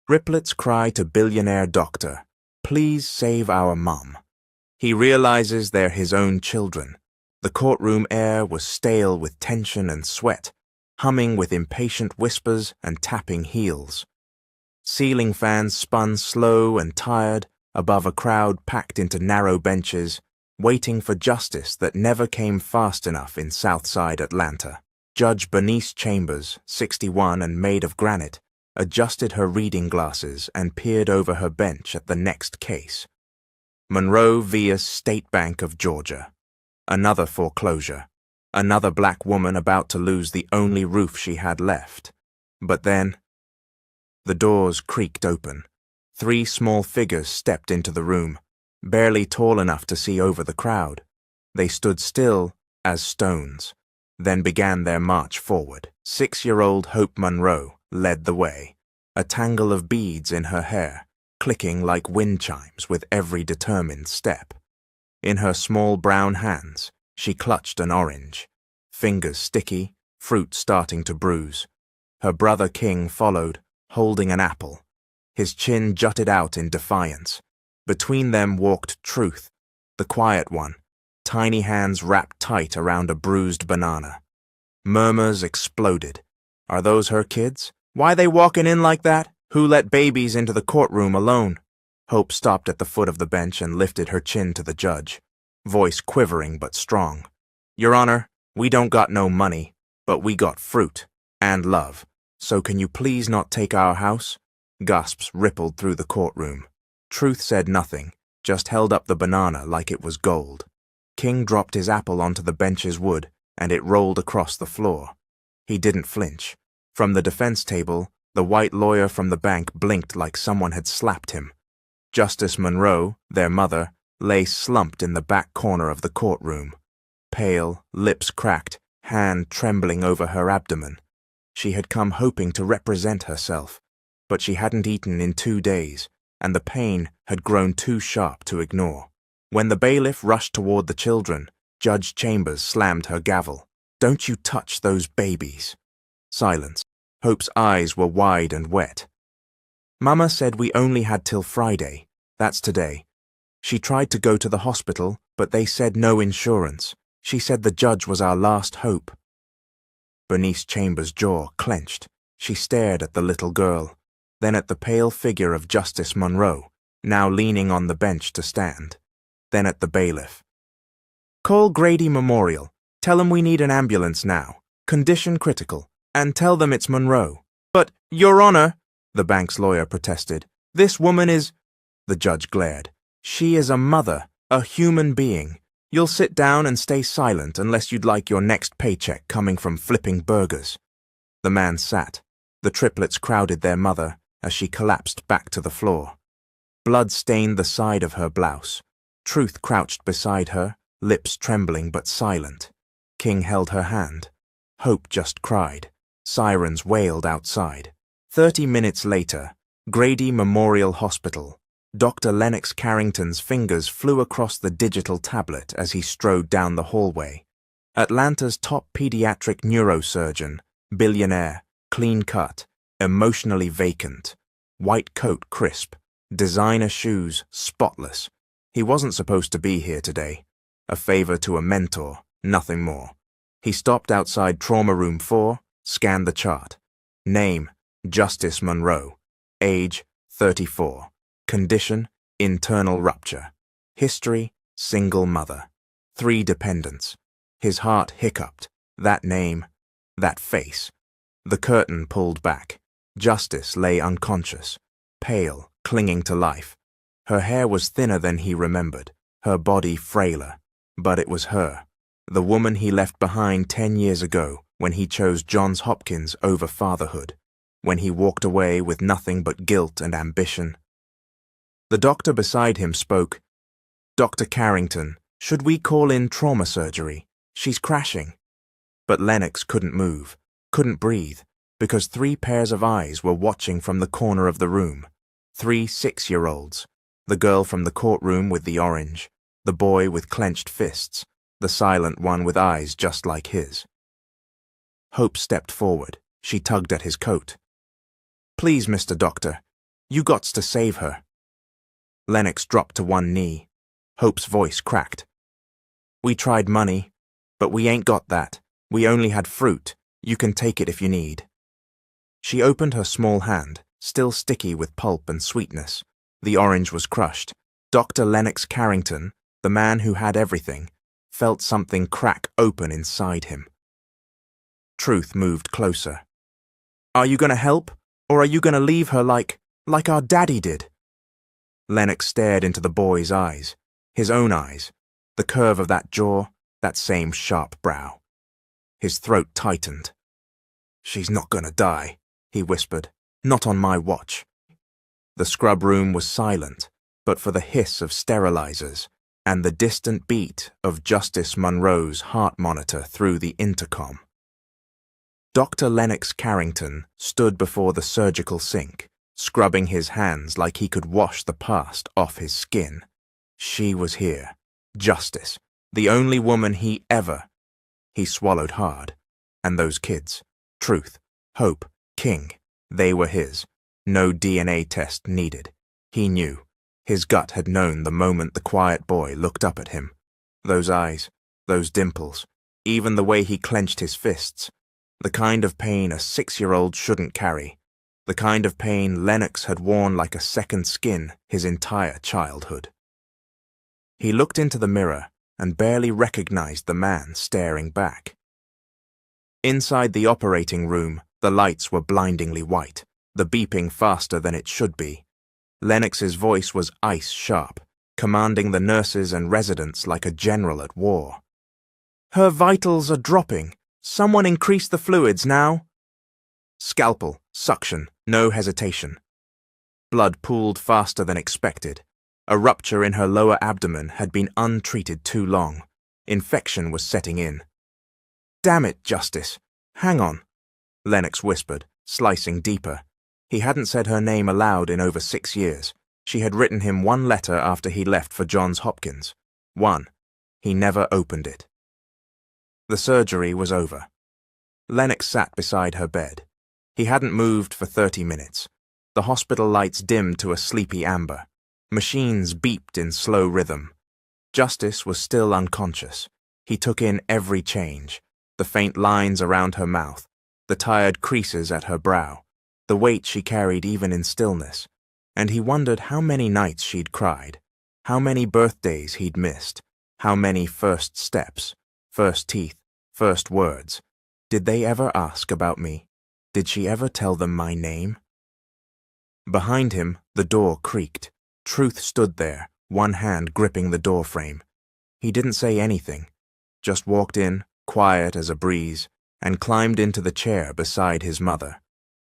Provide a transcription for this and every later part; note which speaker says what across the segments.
Speaker 1: Triplets cry to Billionaire doctor, "Please save our mum." He realizes they're his own children. The courtroom air was stale with tension and sweat, humming with impatient whispers and tapping heels. Ceiling fans spun slow and tired above a crowd packed into narrow benches, waiting for justice that never came fast enough in Southside Atlanta. Judge Bernice Chambers, 61 and made of granite, adjusted her reading glasses and peered over her bench at the next case. Monroe vs. State Bank of Georgia. Another foreclosure. Another black woman about to lose the only roof she had left. But then, the doors creaked open. 3 small figures stepped into the room, barely tall enough to see over the crowd. They stood still as stones, then began their march forward. 6-year-old Hope Monroe led the way, a tangle of beads in her hair, clicking like wind chimes with every determined step. In her small brown hands, she clutched an orange, fingers sticky, fruit starting to bruise. Her brother King followed, holding an apple. His chin jutted out in defiance. Between them walked Truth, the quiet one, tiny hands wrapped tight around a bruised banana. Murmurs exploded. Are those her kids? Why they walking in like that? Who let babies into the courtroom alone? Hope stopped at the foot of the bench and lifted her chin to the judge, voice quivering but strong. "Your Honor, we don't got no money, but we got fruit and love. So can you please not take our house?" Gasps rippled through the courtroom. Truth said nothing, just held up the banana like it was gold. King dropped his apple onto the bench's wood, and it rolled across the floor. He didn't flinch. From the defense table, the white lawyer from the bank blinked like someone had slapped him. Justice Monroe, their mother, lay slumped in the back corner of the courtroom. Pale, lips cracked, hand trembling over her abdomen. She had come hoping to represent herself, but she hadn't eaten in 2 days, and the pain had grown too sharp to ignore. When the bailiff rushed toward the children, Judge Chambers slammed her gavel. "Don't you touch those babies." Silence. Hope's eyes were wide and wet. "Mama said we only had till Friday. That's today. She tried to go to the hospital, but they said no insurance. She said the judge was our last hope." Bernice Chambers' jaw clenched. She stared at the little girl, then at the pale figure of Justice Monroe, now leaning on the bench to stand, then at the bailiff. "Call Grady Memorial. Tell them we need an ambulance now. Condition critical. And tell them it's Monroe." "But, Your Honor," the bank's lawyer protested, "this woman is—" The judge glared. "She is a mother, a human being. You'll sit down and stay silent unless you'd like your next paycheck coming from flipping burgers." The man sat. The triplets crowded their mother as she collapsed back to the floor. Blood stained the side of her blouse. Truth crouched beside her, lips trembling but silent. King held her hand. Hope just cried. Sirens wailed outside. 30 minutes later, Grady Memorial Hospital. Dr. Lennox Carrington's fingers flew across the digital tablet as he strode down the hallway. Atlanta's top pediatric neurosurgeon, Billionaire, clean-cut, emotionally vacant. White coat crisp, designer shoes spotless. He wasn't supposed to be here today. A favor to a mentor, nothing more. He stopped outside Trauma Room 4, scanned the chart. Name, Justice Monroe. Age, 34. Condition, internal rupture. History, single mother. 3 dependents. His heart hiccuped. That name, that face. The curtain pulled back. Justice lay unconscious, pale, clinging to life. Her hair was thinner than he remembered, her body frailer. But it was her, the woman he left behind 10 years ago when he chose Johns Hopkins over fatherhood, when he walked away with nothing but guilt and ambition. The doctor beside him spoke. "Dr. Carrington, should we call in trauma surgery? She's crashing." But Lennox couldn't move, couldn't breathe, because 3 pairs of eyes were watching from the corner of the room. 3 6-year-olds. The girl from the courtroom with the orange, the boy with clenched fists, the silent one with eyes just like his. Hope stepped forward. She tugged at his coat. "Please, Mr. Doctor, You gots to save her." Lennox dropped to one knee. Hope's voice cracked. "We tried money, but we ain't got that. We only had fruit. You can take it if you need." She opened her small hand, still sticky with pulp and sweetness. The orange was crushed. Dr. Lennox Carrington, the man who had everything, felt something crack open inside him. Truth moved closer. "Are you going to help, or are you going to leave her like our daddy did?" Lennox stared into the boy's eyes, his own eyes, the curve of that jaw, that same sharp brow. His throat tightened. "She's not going to die," he whispered. "Not on my watch." The scrub room was silent, but for the hiss of sterilizers and the distant beat of Justice Monroe's heart monitor through the intercom. Dr. Lennox Carrington stood before the surgical sink, scrubbing his hands like he could wash the past off his skin. She was here. Justice. The only woman he ever... He swallowed hard. And those kids. Truth. Hope. King. They were his. No DNA test needed. He knew. His gut had known the moment the quiet boy looked up at him. Those eyes. Those dimples. Even the way he clenched his fists. The kind of pain a 6-year-old shouldn't carry. The kind of pain Lennox had worn like a second skin his entire childhood. He looked into the mirror and barely recognized the man staring back. Inside the operating room, the lights were blindingly white, the beeping faster than it should be. Lennox's voice was ice-sharp, commanding the nurses and residents like a general at war. "Her vitals are dropping. Someone increase the fluids now." Scalpel, suction, no hesitation. Blood pooled faster than expected. A rupture in her lower abdomen had been untreated too long. Infection was setting in. "Damn it, Justice. Hang on," Lennox whispered, slicing deeper. He hadn't said her name aloud in over 6 years. She had written him one letter after he left for Johns Hopkins. One. He never opened it. The surgery was over. Lennox sat beside her bed. He hadn't moved for 30 minutes. The hospital lights dimmed to a sleepy amber. Machines beeped in slow rhythm. Justice was still unconscious. He took in every change, the faint lines around her mouth, the tired creases at her brow, the weight she carried even in stillness, and he wondered how many nights she'd cried, how many birthdays he'd missed, how many first steps, first teeth, first words. Did they ever ask about me? Did she ever tell them my name? Behind him, the door creaked. Truth stood there, one hand gripping the doorframe. He didn't say anything, just walked in, quiet as a breeze, and climbed into the chair beside his mother.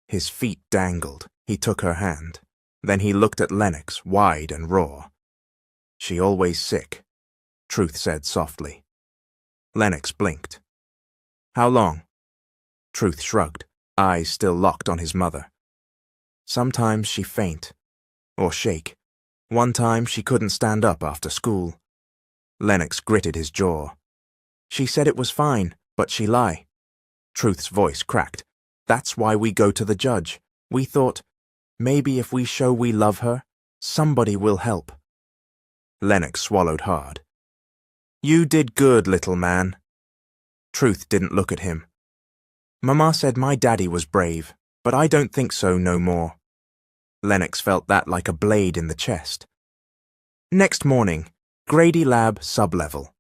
Speaker 1: His feet dangled. He took her hand. Then he looked at Lennox, wide and raw. "She always sick," Truth said softly. Lennox blinked. "How long?" Truth shrugged, eyes still locked on his mother. "Sometimes she faint, or shake. One time she couldn't stand up after school." Lennox gritted his jaw. "She said it was fine, but she lie." Truth's voice cracked. "That's why we go to the judge. We thought, maybe if we show we love her, somebody will help." Lennox swallowed hard. "You did good, little man." Truth didn't look at him. "Mama said my daddy was brave, but I don't think so no more." Lennox felt that like a blade in the chest. Next morning, Grady Lab sublevel.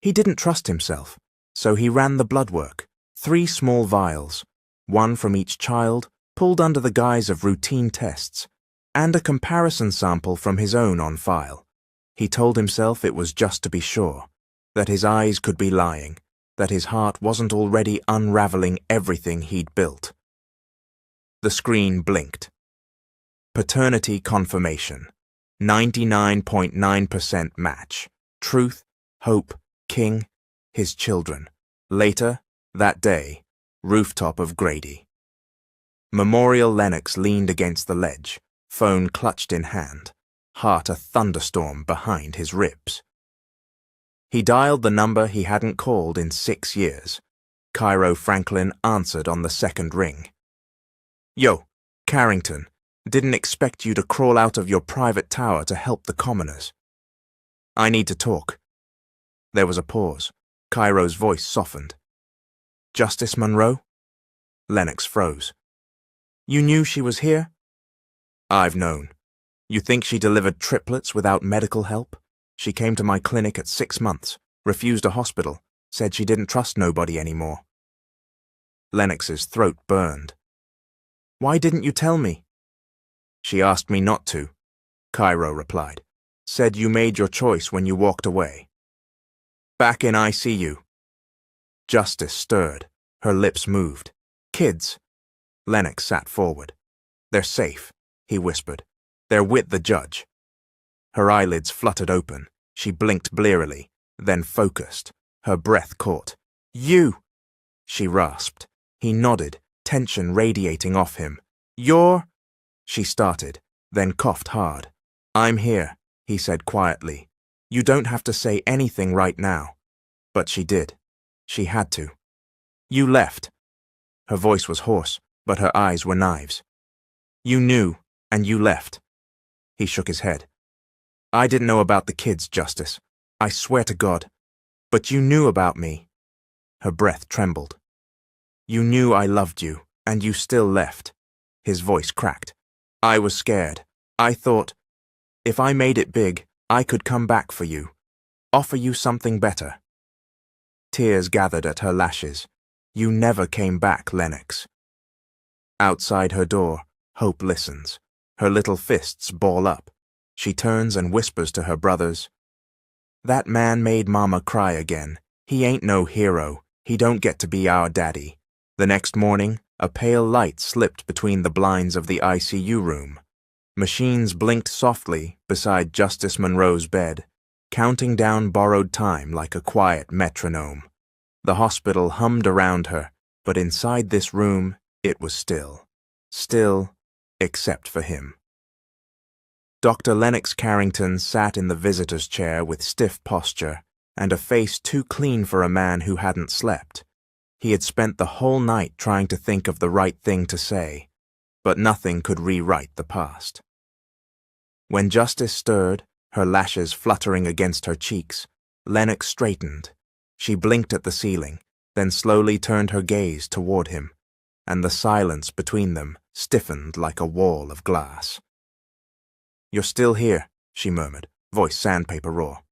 Speaker 1: He didn't trust himself, so he ran the blood work, 3 small vials, one from each child, pulled under the guise of routine tests, and a comparison sample from his own on file. He told himself it was just to be sure, that his eyes could be lying, that his heart wasn't already unraveling everything he'd built. The screen blinked. Paternity confirmation. 99.9% match. Truth, Hope, King, his children. Later, that day, rooftop of Grady. Memorial Lennox leaned against the ledge, phone clutched in hand, heart a thunderstorm behind his ribs. He dialed the number he hadn't called in 6 years. Cairo Franklin answered on the second ring. "Yo, Carrington, Didn't expect you to crawl out of your private tower to help the commoners. I need to talk." There was a pause. Cairo's voice softened. "Justice Monroe?" Lennox froze. "You knew she was here?" "I've known. You think she delivered triplets without medical help? She came to my clinic at 6 months, refused a hospital, said she didn't trust nobody anymore." Lennox's throat burned. "Why didn't you tell me?" "She asked me not to," Cairo replied. "Said you made your choice when you walked away." "Back in ICU." Justice stirred. Her lips moved. "Kids." Lennox sat forward. "They're safe," he whispered. "They're with the judge." Her eyelids fluttered open. She blinked blearily, then focused. Her breath caught. "You!" she rasped. He nodded, tension radiating off him. "You're—" she started, then coughed hard. "I'm here," he said quietly. "You don't have to say anything right now." But she did. She had to. "You left." Her voice was hoarse, but her eyes were knives. "You knew, and you left." He shook his head. "I didn't know about the kids, Justice. I swear to God. But you knew about me." Her breath trembled. "You knew I loved you, and you still left." His voice cracked. "I was scared. I thought, if I made it big, I could come back for you. Offer you something better." Tears gathered at her lashes. "You never came back, Lennox." Outside her door, Hope listens. Her little fists ball up. She turns and whispers to her brothers, "That man made Mama cry again. He ain't no hero. He don't get to be our daddy." The next morning, a pale light slipped between the blinds of the ICU room. Machines blinked softly beside Justice Monroe's bed, counting down borrowed time like a quiet metronome. The hospital hummed around her, but inside this room, it was still. Still, except for him. Dr. Lennox Carrington sat in the visitor's chair with stiff posture and a face too clean for a man who hadn't slept. He had spent the whole night trying to think of the right thing to say, but nothing could rewrite the past. When Justice stirred, her lashes fluttering against her cheeks, Lennox straightened. She blinked at the ceiling, then slowly turned her gaze toward him, and the silence between them stiffened like a wall of glass. "You're still here," she murmured, voice sandpaper raw.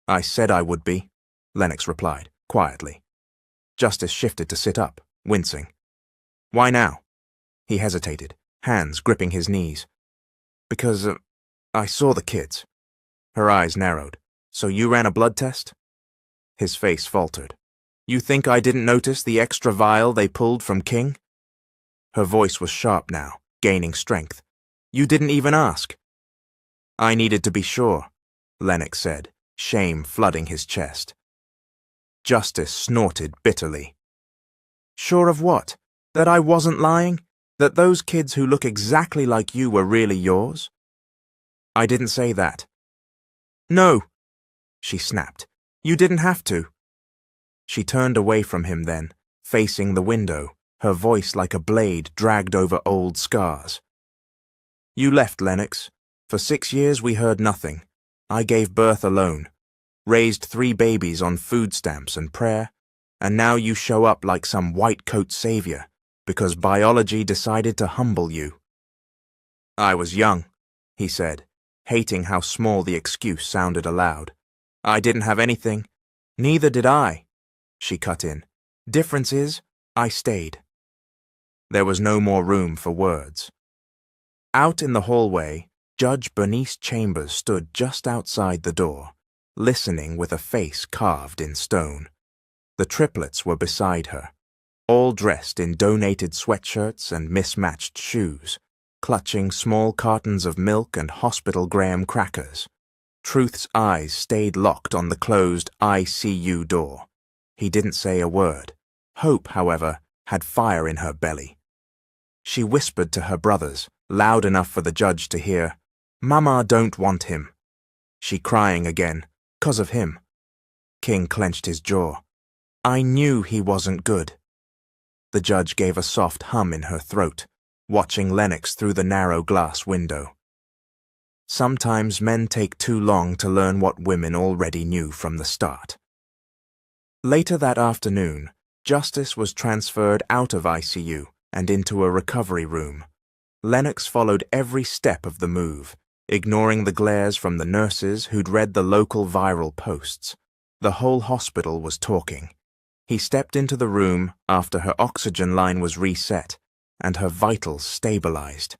Speaker 1: "I said I would be," Lennox replied, quietly. Justice shifted to sit up, wincing. "Why now?" He hesitated, hands gripping his knees. "Because, I saw the kids." Her eyes narrowed. "So you ran a blood test?" His face faltered. "You think I didn't notice the extra vial they pulled from King?" Her voice was sharp now, gaining strength. "You didn't even ask." "I needed to be sure," Lennox said, shame flooding his chest. Justice snorted bitterly. "Sure of what? That I wasn't lying? That those kids who look exactly like you were really yours?" "I didn't say that." "No," she snapped. "You didn't have to." She turned away from him then, facing the window, her voice like a blade dragged over old scars. "You left, Lennox. For 6 years we heard nothing. I gave birth alone, raised 3 babies on food stamps and prayer, and now you show up like some white coat savior because biology decided to humble you." "I was young," he said, hating how small the excuse sounded aloud. "I didn't have anything." "Neither did I," she cut in. "Difference is, I stayed." There was no more room for words. Out in the hallway, Judge Bernice Chambers stood just outside the door, listening with a face carved in stone. The triplets were beside her, all dressed in donated sweatshirts and mismatched shoes, clutching small cartons of milk and hospital graham crackers. Truth's eyes stayed locked on the closed ICU door. He didn't say a word. Hope, however, had fire in her belly. She whispered to her brothers, loud enough for the judge to hear, "Mama don't want him." She crying again, 'cause of him. King clenched his jaw. "I knew he wasn't good." The judge gave a soft hum in her throat. watching Lennox through the narrow glass window. Sometimes men take too long to learn what women already knew from the start. Later that afternoon, Justice was transferred out of ICU and into a recovery room. Lennox followed every step of the move, ignoring the glares from the nurses who'd read the local viral posts. The whole hospital was talking. He stepped into the room after her oxygen line was reset and her vitals stabilized.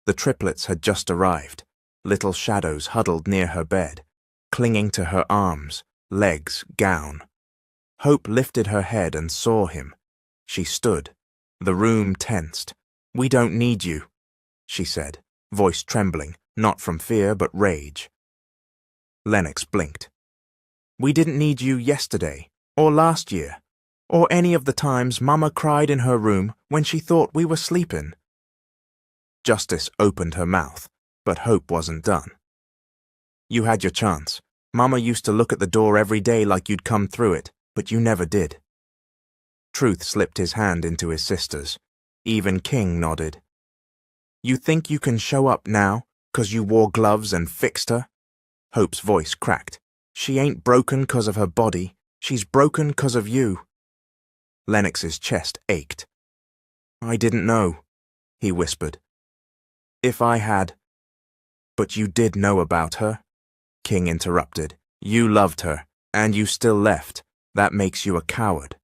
Speaker 1: The triplets had just arrived, little shadows huddled near her bed, clinging to her arms, legs, gown. Hope lifted her head and saw him. She stood. The room tensed. "We don't need you," she said, voice trembling, not from fear but rage. Lennox blinked. "We didn't need you yesterday, or last year, or any of the times Mama cried in her room when she thought we were sleeping." Justice opened her mouth, but Hope wasn't done. "You had your chance. Mama used to look at the door every day like you'd come through it, but you never did." Truth slipped his hand into his sister's. Even King nodded. "You think you can show up now, 'cause you wore gloves and fixed her?" Hope's voice cracked. "She ain't broken 'cause of her body. She's broken 'cause of you." Lennox's chest ached. "I didn't know," he whispered. "If I had—" "But you did know about her," King interrupted. "You loved her, and you still left. That makes you a coward."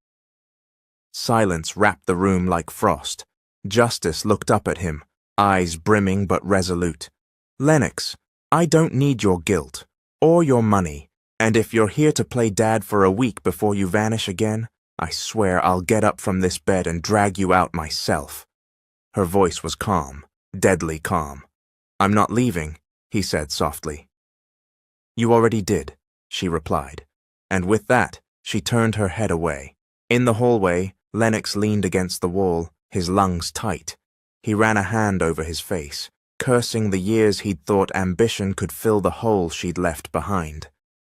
Speaker 1: Silence wrapped the room like frost. Justice looked up at him, eyes brimming but resolute. "Lennox, I don't need your guilt, or your money, and if you're here to play dad for a week before you vanish again, I swear I'll get up from this bed and drag you out myself." Her voice was calm, deadly calm. "I'm not leaving," he said softly. "You already did," she replied, and with that, she turned her head away. In the hallway, Lennox leaned against the wall, his lungs tight. He ran a hand over his face, cursing the years he'd thought ambition could fill the hole she'd left behind.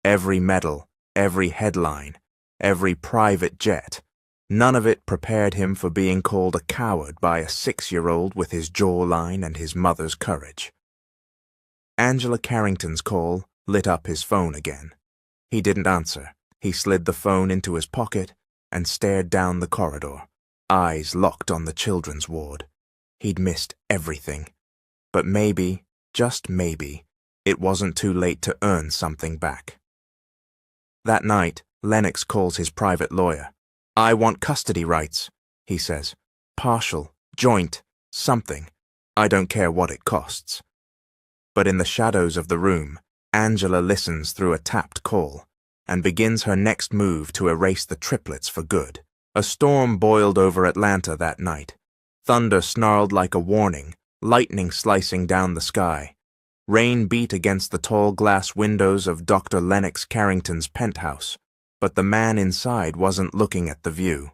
Speaker 1: Every medal, every headline, every private jet, none of it prepared him for being called a coward by a 6-year-old with his jawline and his mother's courage. Angela Carrington's call lit up his phone again. He didn't answer. He slid the phone into his pocket and stared down the corridor, eyes locked on the children's ward. He'd missed everything. But maybe, just maybe, it wasn't too late to earn something back. That night, Lennox calls his private lawyer. "I want custody rights," he says. "Partial, joint, something. I don't care what it costs." But in the shadows of the room, Angela listens through a tapped call and begins her next move to erase the triplets for good. A storm boiled over Atlanta that night. Thunder snarled like a warning, lightning slicing down the sky. Rain beat against the tall glass windows of Dr. Lennox Carrington's penthouse, but the man inside wasn't looking at the view.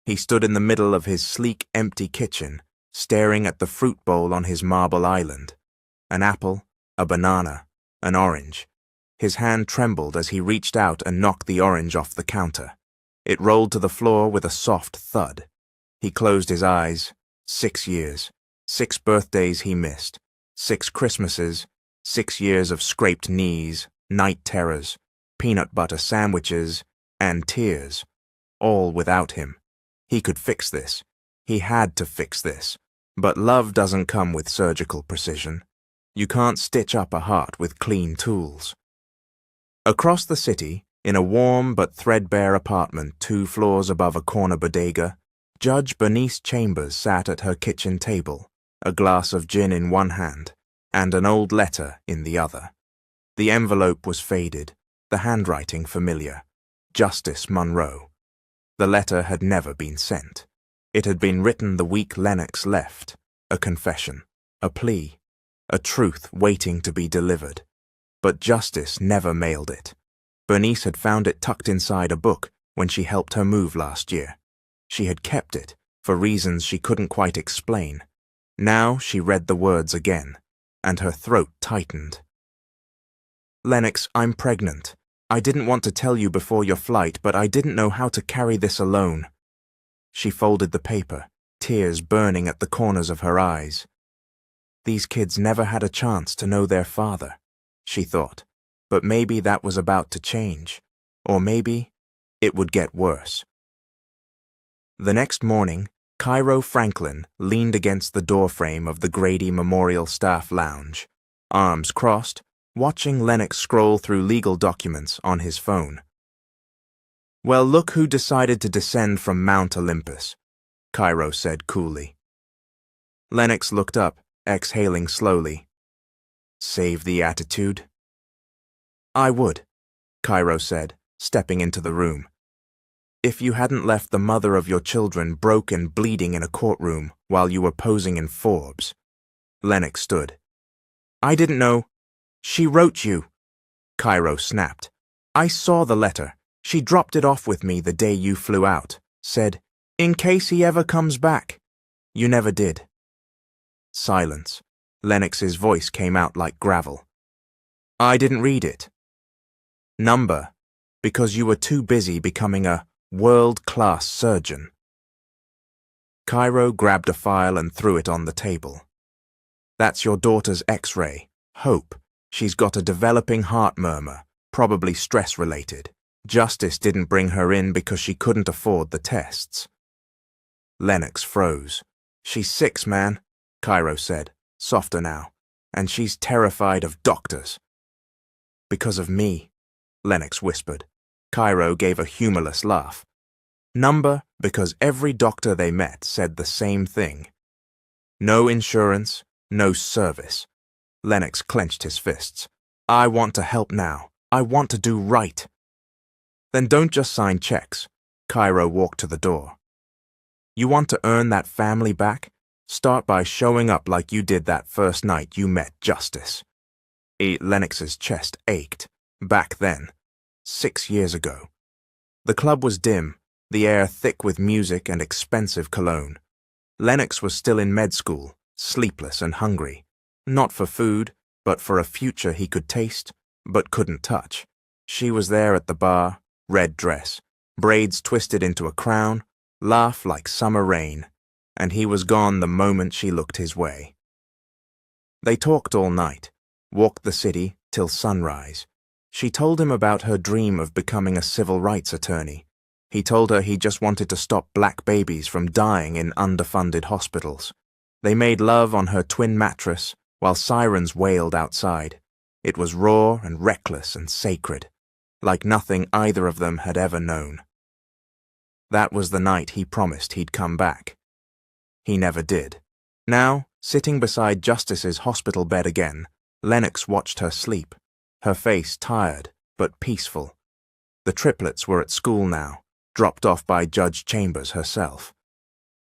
Speaker 1: He stood in the middle of his sleek, empty kitchen, staring at the fruit bowl on his marble island. An apple, a banana, an orange. His hand trembled as he reached out and knocked the orange off the counter. It rolled to the floor with a soft thud. He closed his eyes. 6 years. 6 birthdays he missed. 6 Christmases. 6 years of scraped knees, night terrors, peanut butter sandwiches, and tears. All without him. He could fix this. He had to fix this. But love doesn't come with surgical precision. You can't stitch up a heart with clean tools. Across the city, in a warm but threadbare apartment 2 floors above a corner bodega, Judge Bernice Chambers sat at her kitchen table, a glass of gin in one hand and an old letter in the other. The envelope was faded, the handwriting familiar. Justice Monroe. The letter had never been sent. It had been written the week Lennox left, a confession, a plea, a truth waiting to be delivered. But Justice never mailed it. Bernice had found it tucked inside a book when she helped her move last year. She had kept it, for reasons she couldn't quite explain. Now she read the words again, and her throat tightened. "Lennox, I'm pregnant. I didn't want to tell you before your flight, but I didn't know how to carry this alone." She folded the paper, tears burning at the corners of her eyes. These kids never had a chance to know their father, she thought, but maybe that was about to change, or maybe it would get worse. The next morning, Cairo Franklin leaned against the doorframe of the Grady Memorial Staff Lounge, arms crossed, watching Lennox scroll through legal documents on his phone. "Well, look who decided to descend from Mount Olympus," Cairo said coolly. Lennox looked up, exhaling slowly. "Save the attitude?" "I would," Cairo said, stepping into the room. "If you hadn't left the mother of your children broke and bleeding in a courtroom while you were posing in Forbes." Lennox stood. "I didn't know." "She wrote you," Cairo snapped. "I saw the letter. She dropped it off with me the day you flew out. Said, 'In case he ever comes back.' You never did." Silence. Lennox's voice came out like gravel. "I didn't read it." "Number, because you were too busy becoming a world-class surgeon." Cairo grabbed a file and threw it on the table. "That's your daughter's X-ray. Hope. She's got a developing heart murmur, probably stress-related. Justice didn't bring her in because she couldn't afford the tests." Lennox froze. "She's 6, man," Cairo said, softer now, "and she's terrified of doctors." "Because of me," Lennox whispered. Cairo gave a humorless laugh. "Number, because every doctor they met said the same thing. No insurance, no service." Lennox clenched his fists. "I want to help now. I want to do right." "Then don't just sign checks." Cairo walked to the door. "You want to earn that family back? Start by showing up like you did that first night you met Justice." Lennox's chest ached. Back then. 6 years ago. The club was dim, the air thick with music and expensive cologne. Lennox was still in med school, sleepless and hungry. Not for food, but for a future he could taste, but couldn't touch. She was there at the bar, red dress, braids twisted into a crown, laugh like summer rain, and he was gone the moment she looked his way. They talked all night, walked the city till sunrise. She told him about her dream of becoming a civil rights attorney. He told her he just wanted to stop black babies from dying in underfunded hospitals. They made love on her twin mattress while sirens wailed outside. It was raw and reckless and sacred, like nothing either of them had ever known. That was the night he promised he'd come back. He never did. Now, sitting beside Justice's hospital bed again, Lennox watched her sleep, her face tired but peaceful. The triplets were at school now, dropped off by Judge Chambers herself.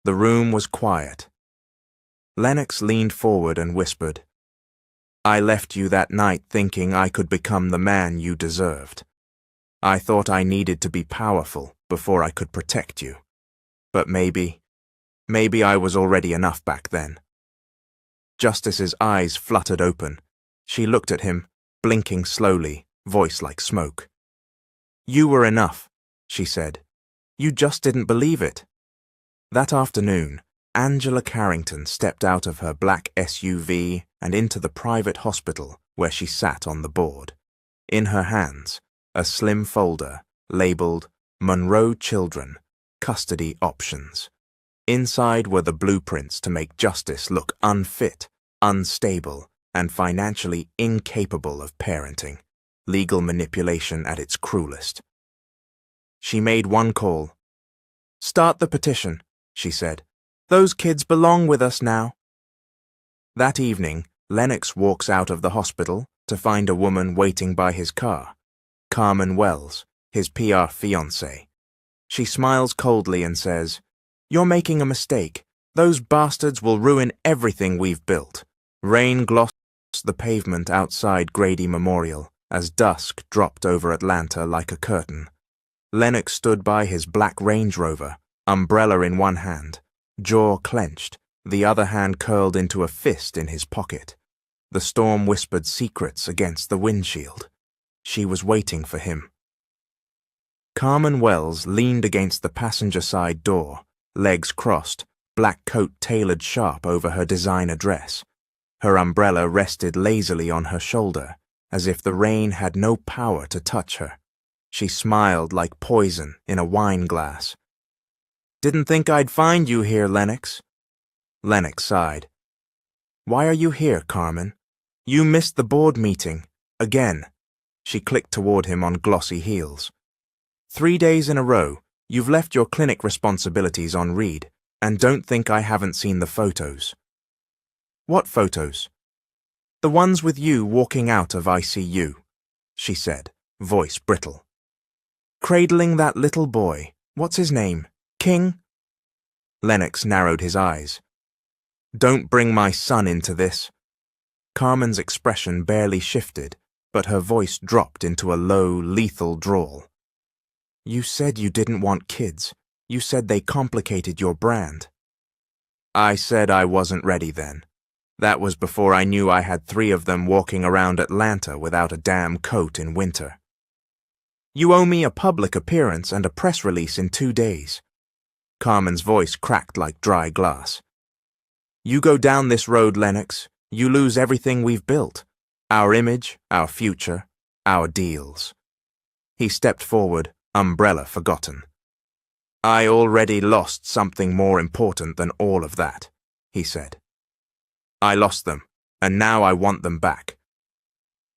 Speaker 1: The room was quiet. Lennox leaned forward and whispered, "I left you that night thinking I could become the man you deserved. I thought I needed to be powerful before I could protect you. But maybe I was already enough back then." Justice's eyes fluttered open. She looked at him, blinking slowly, voice like smoke. "You were enough," she said. "You just didn't believe it." That afternoon, Angela Carrington stepped out of her black SUV and into the private hospital where she sat on the board. In her hands, a slim folder labeled Monroe Children, Custody Options. Inside were the blueprints to make Justice look unfit, unstable, and financially incapable of parenting, legal manipulation at its cruelest. She made one call. "Start the petition," she said. "Those kids belong with us now." That evening, Lennox walks out of the hospital to find a woman waiting by his car, Carmen Wells, his PR fiancée. She smiles coldly and says, "You're making a mistake. Those bastards will ruin everything we've built." Rain glossed the pavement outside Grady Memorial as dusk dropped over Atlanta like a curtain. Lennox stood by his black Range Rover, umbrella in one hand, jaw clenched, the other hand curled into a fist in his pocket. The storm whispered secrets against the windshield. She was waiting for him. Carmen Wells leaned against the passenger side door, legs crossed, black coat tailored sharp over her designer dress. Her umbrella rested lazily on her shoulder, as if the rain had no power to touch her. She smiled like poison in a wine glass. "Didn't think I'd find you here, Lennox." Lennox sighed. "Why are you here, Carmen? You missed the board meeting. Again." She clicked toward him on glossy heels. 3 days in a row, you've left your clinic responsibilities on read, and don't think I haven't seen the photos." "What photos?" "The ones with you walking out of ICU," she said, voice brittle. "Cradling that little boy. What's his name? King?" Lennox narrowed his eyes. "Don't bring my son into this." Carmen's expression barely shifted, but her voice dropped into a low, lethal drawl. "You said you didn't want kids. You said they complicated your brand." "I said I wasn't ready then. That was before I knew I had 3 of them walking around Atlanta without a damn coat in winter." "You owe me a public appearance and a press release in 2 days." Carmen's voice cracked like dry glass. "You go down this road, Lennox, you lose everything we've built. Our image, our future, our deals." He stepped forward, umbrella forgotten. "I already lost something more important than all of that," he said. "I lost them, and now I want them back."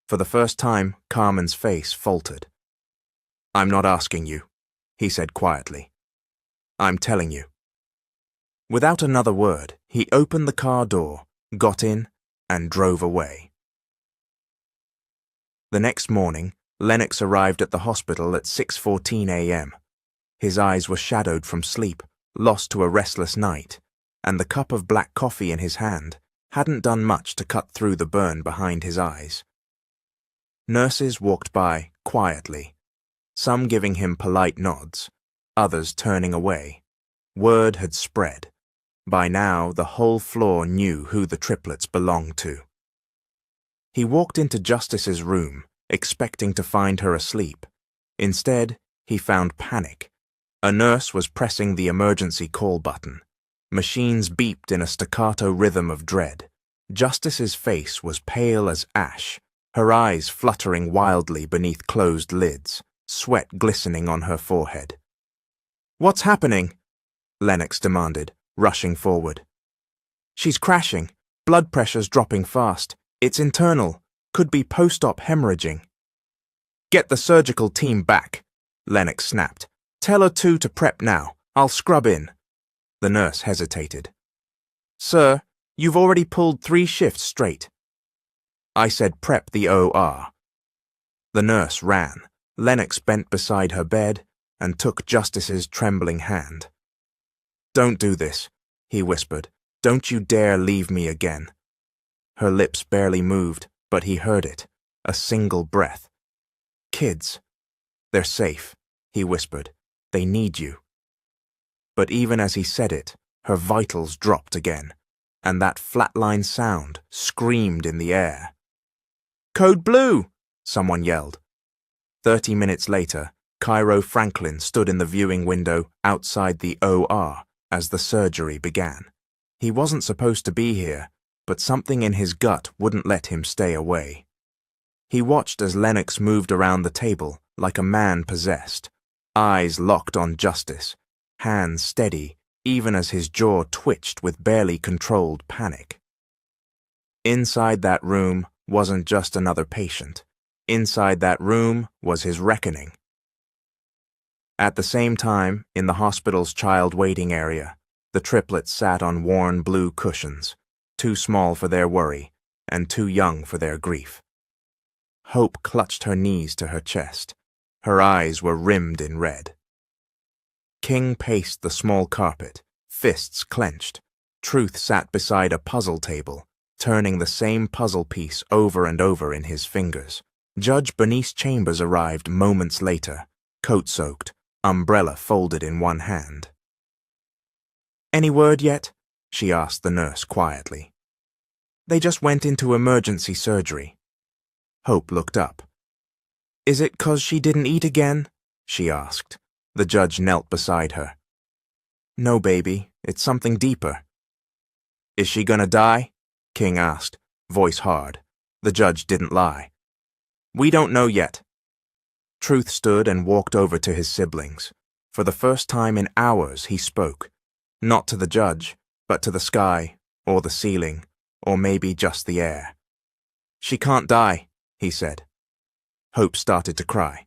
Speaker 1: For the first time, Carmen's face faltered. "I'm not asking you," he said quietly. "I'm telling you." Without another word, he opened the car door, got in, and drove away. The next morning, Lennox arrived at the hospital at 6:14 a.m. His eyes were shadowed from sleep, lost to a restless night, and the cup of black coffee in his hand hadn't done much to cut through the burn behind his eyes. Nurses walked by quietly, some giving him polite nods, others turning away. Word had spread. By now, the whole floor knew who the triplets belonged to. He walked into Justice's room, expecting to find her asleep. Instead, he found panic. A nurse was pressing the emergency call button. Machines beeped in a staccato rhythm of dread. Justice's face was pale as ash, her eyes fluttering wildly beneath closed lids, sweat glistening on her forehead. "What's happening?" Lennox demanded, rushing forward. "She's crashing. Blood pressure's dropping fast. It's internal. Could be post-op hemorrhaging." "Get the surgical team back," Lennox snapped. "Tell her to prep now. I'll scrub in." The nurse hesitated. "Sir, you've already pulled 3 shifts straight." "I said prep the OR." The nurse ran. Lennox bent beside her bed and took Justice's trembling hand. "Don't do this," he whispered. "Don't you dare leave me again." Her lips barely moved, but he heard it, a single breath. "Kids. They're safe," he whispered. "They need you." But even as he said it, her vitals dropped again, and that flatline sound screamed in the air. "Code Blue!" someone yelled. 30 minutes later, Cairo Franklin stood in the viewing window outside the OR as the surgery began. He wasn't supposed to be here, but something in his gut wouldn't let him stay away. He watched as Lennox moved around the table like a man possessed, eyes locked on Justice, hands steady even as his jaw twitched with barely controlled panic. Inside that room wasn't just another patient. Inside that room was his reckoning. At the same time, in the hospital's child waiting area, the triplets sat on worn blue cushions, too small for their worry and too young for their grief. Hope clutched her knees to her chest. Her eyes were rimmed in red. King paced the small carpet, fists clenched. Truth sat beside a puzzle table, turning the same puzzle piece over and over in his fingers. Judge Bernice Chambers arrived moments later, coat-soaked, umbrella folded in one hand. "Any word yet?" she asked the nurse quietly. "They just went into emergency surgery." Hope looked up. "Is it 'cause she didn't eat again?" she asked. The judge knelt beside her. No, baby, it's something deeper. Is she gonna die? King asked, voice hard. The judge didn't lie. We don't know yet. Truth stood and walked over to his siblings. For the first time in hours he spoke, not to the judge, but to the sky, or the ceiling, or maybe just the air. She can't die, he said. Hope started to cry.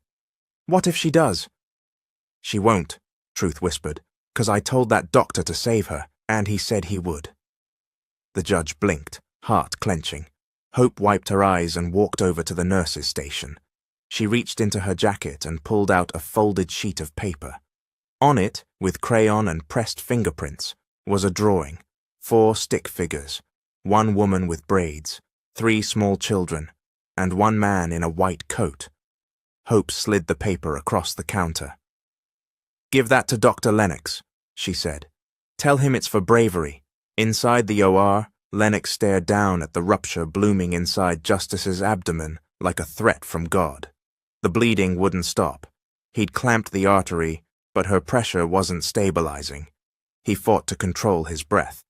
Speaker 1: What if she does? She won't, Truth whispered, 'cause I told that doctor to save her, and he said he would. The judge blinked, heart clenching. Hope wiped her eyes and walked over to the nurse's station. She reached into her jacket and pulled out a folded sheet of paper. On it, with crayon and pressed fingerprints, was a drawing, 4 stick figures, 1 woman with braids, 3 small children, and 1 man in a white coat. Hope slid the paper across the counter. Give that to Dr. Lennox, she said. Tell him it's for bravery. Inside the OR, Lennox stared down at the rupture blooming inside Justice's abdomen like a threat from God. The bleeding wouldn't stop. He'd clamped the artery, but her pressure wasn't stabilizing. He fought to control his breath.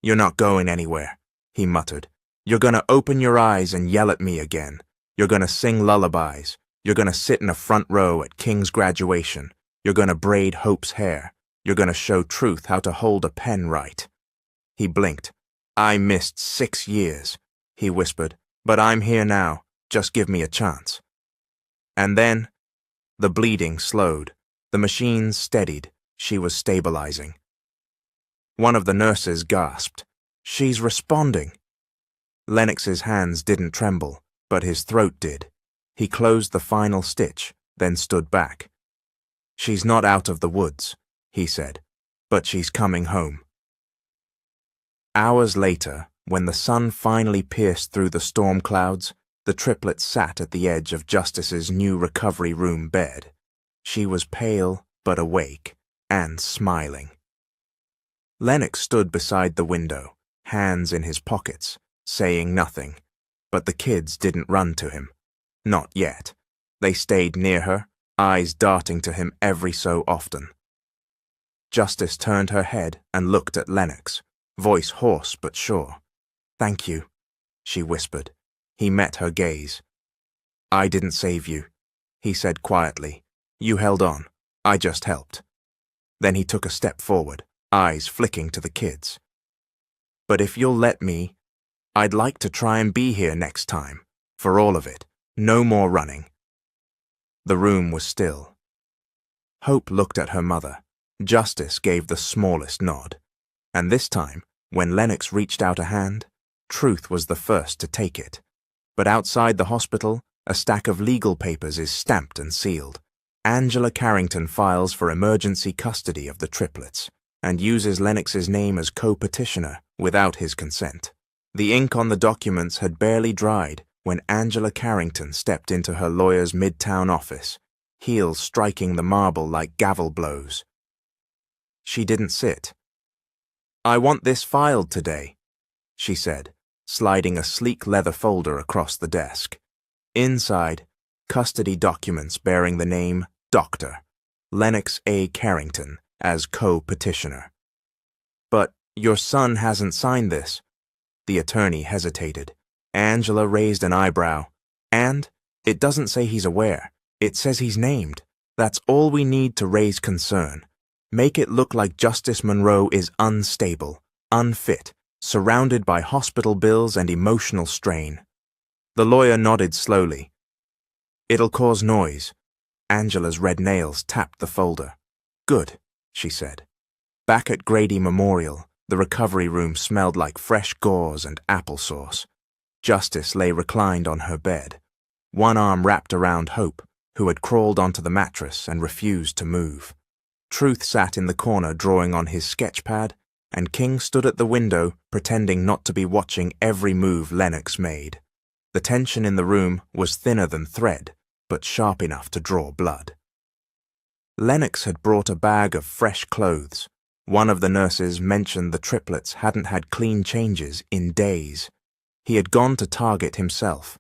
Speaker 1: You're not going anywhere, he muttered. You're gonna open your eyes and yell at me again. You're gonna sing lullabies. You're gonna sit in a front row at King's graduation. You're gonna braid Hope's hair. You're gonna show Truth how to hold a pen right. He blinked. I missed 6 years, he whispered, but I'm here now. Just give me a chance. And then, the bleeding slowed. The machines steadied. She was stabilizing. One of the nurses gasped. She's responding. Lennox's hands didn't tremble, but his throat did. He closed the final stitch, then stood back. She's not out of the woods, he said, but she's coming home. Hours later, when the sun finally pierced through the storm clouds, the triplets sat at the edge of Justice's new recovery room bed. She was pale but awake, and smiling. Lennox stood beside the window, hands in his pockets, saying nothing, but the kids didn't run to him. Not yet. They stayed near her, eyes darting to him every so often. Justice turned her head and looked at Lennox, voice hoarse but sure. Thank you, she whispered. He met her gaze. I didn't save you, he said quietly. You held on. I just helped. Then he took a step forward, eyes flicking to the kids. But if you'll let me, I'd like to try and be here next time, for all of it. No more running. The room was still. Hope looked at her mother. Justice gave the smallest nod. And this time, when Lennox reached out a hand, Truth was the first to take it. But outside the hospital, a stack of legal papers is stamped and sealed. Angela Carrington files for emergency custody of the triplets and uses Lennox's name as co-petitioner without his consent. The ink on the documents had barely dried when Angela Carrington stepped into her lawyer's midtown office, heels striking the marble like gavel blows. She didn't sit. I want this filed today, she said, sliding a sleek leather folder across the desk. Inside, custody documents bearing the name Dr. Lennox A. Carrington as co-petitioner. But your son hasn't signed this. The attorney hesitated. Angela raised an eyebrow. And it doesn't say he's aware. It says he's named. That's all we need to raise concern. Make it look like Justice Monroe is unstable, unfit, surrounded by hospital bills and emotional strain. The lawyer nodded slowly. It'll cause noise. Angela's red nails tapped the folder. Good, she said. Back at Grady Memorial, the recovery room smelled like fresh gauze and applesauce. Justice lay reclined on her bed, one arm wrapped around Hope, who had crawled onto the mattress and refused to move. Truth sat in the corner drawing on his sketch pad, and King stood at the window pretending not to be watching every move Lennox made. The tension in the room was thinner than thread, but sharp enough to draw blood. Lennox had brought a bag of fresh clothes. One of the nurses mentioned the triplets hadn't had clean changes in days. He had gone to Target himself,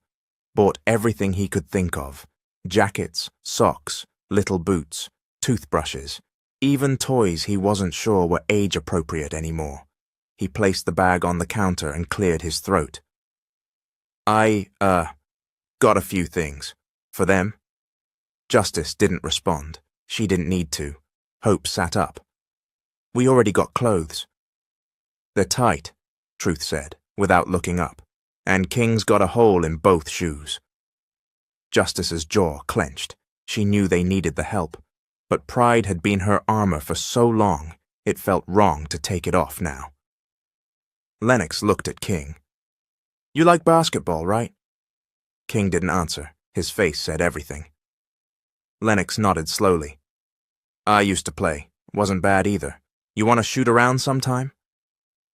Speaker 1: bought everything he could think of: jackets, socks, little boots, toothbrushes, Even toys he wasn't sure were age-appropriate anymore. He placed the bag on the counter and cleared his throat. I, got a few things. For them? Justice didn't respond. She didn't need to. Hope sat up. We already got clothes. They're tight, Truth said, without looking up, and King's got a hole in both shoes. Justice's jaw clenched. She knew they needed the help, but pride had been her armor for so long, it felt wrong to take it off now. Lennox looked at King. You like basketball, right? King didn't answer. His face said everything. Lennox nodded slowly. I used to play. Wasn't bad either. You want to shoot around sometime?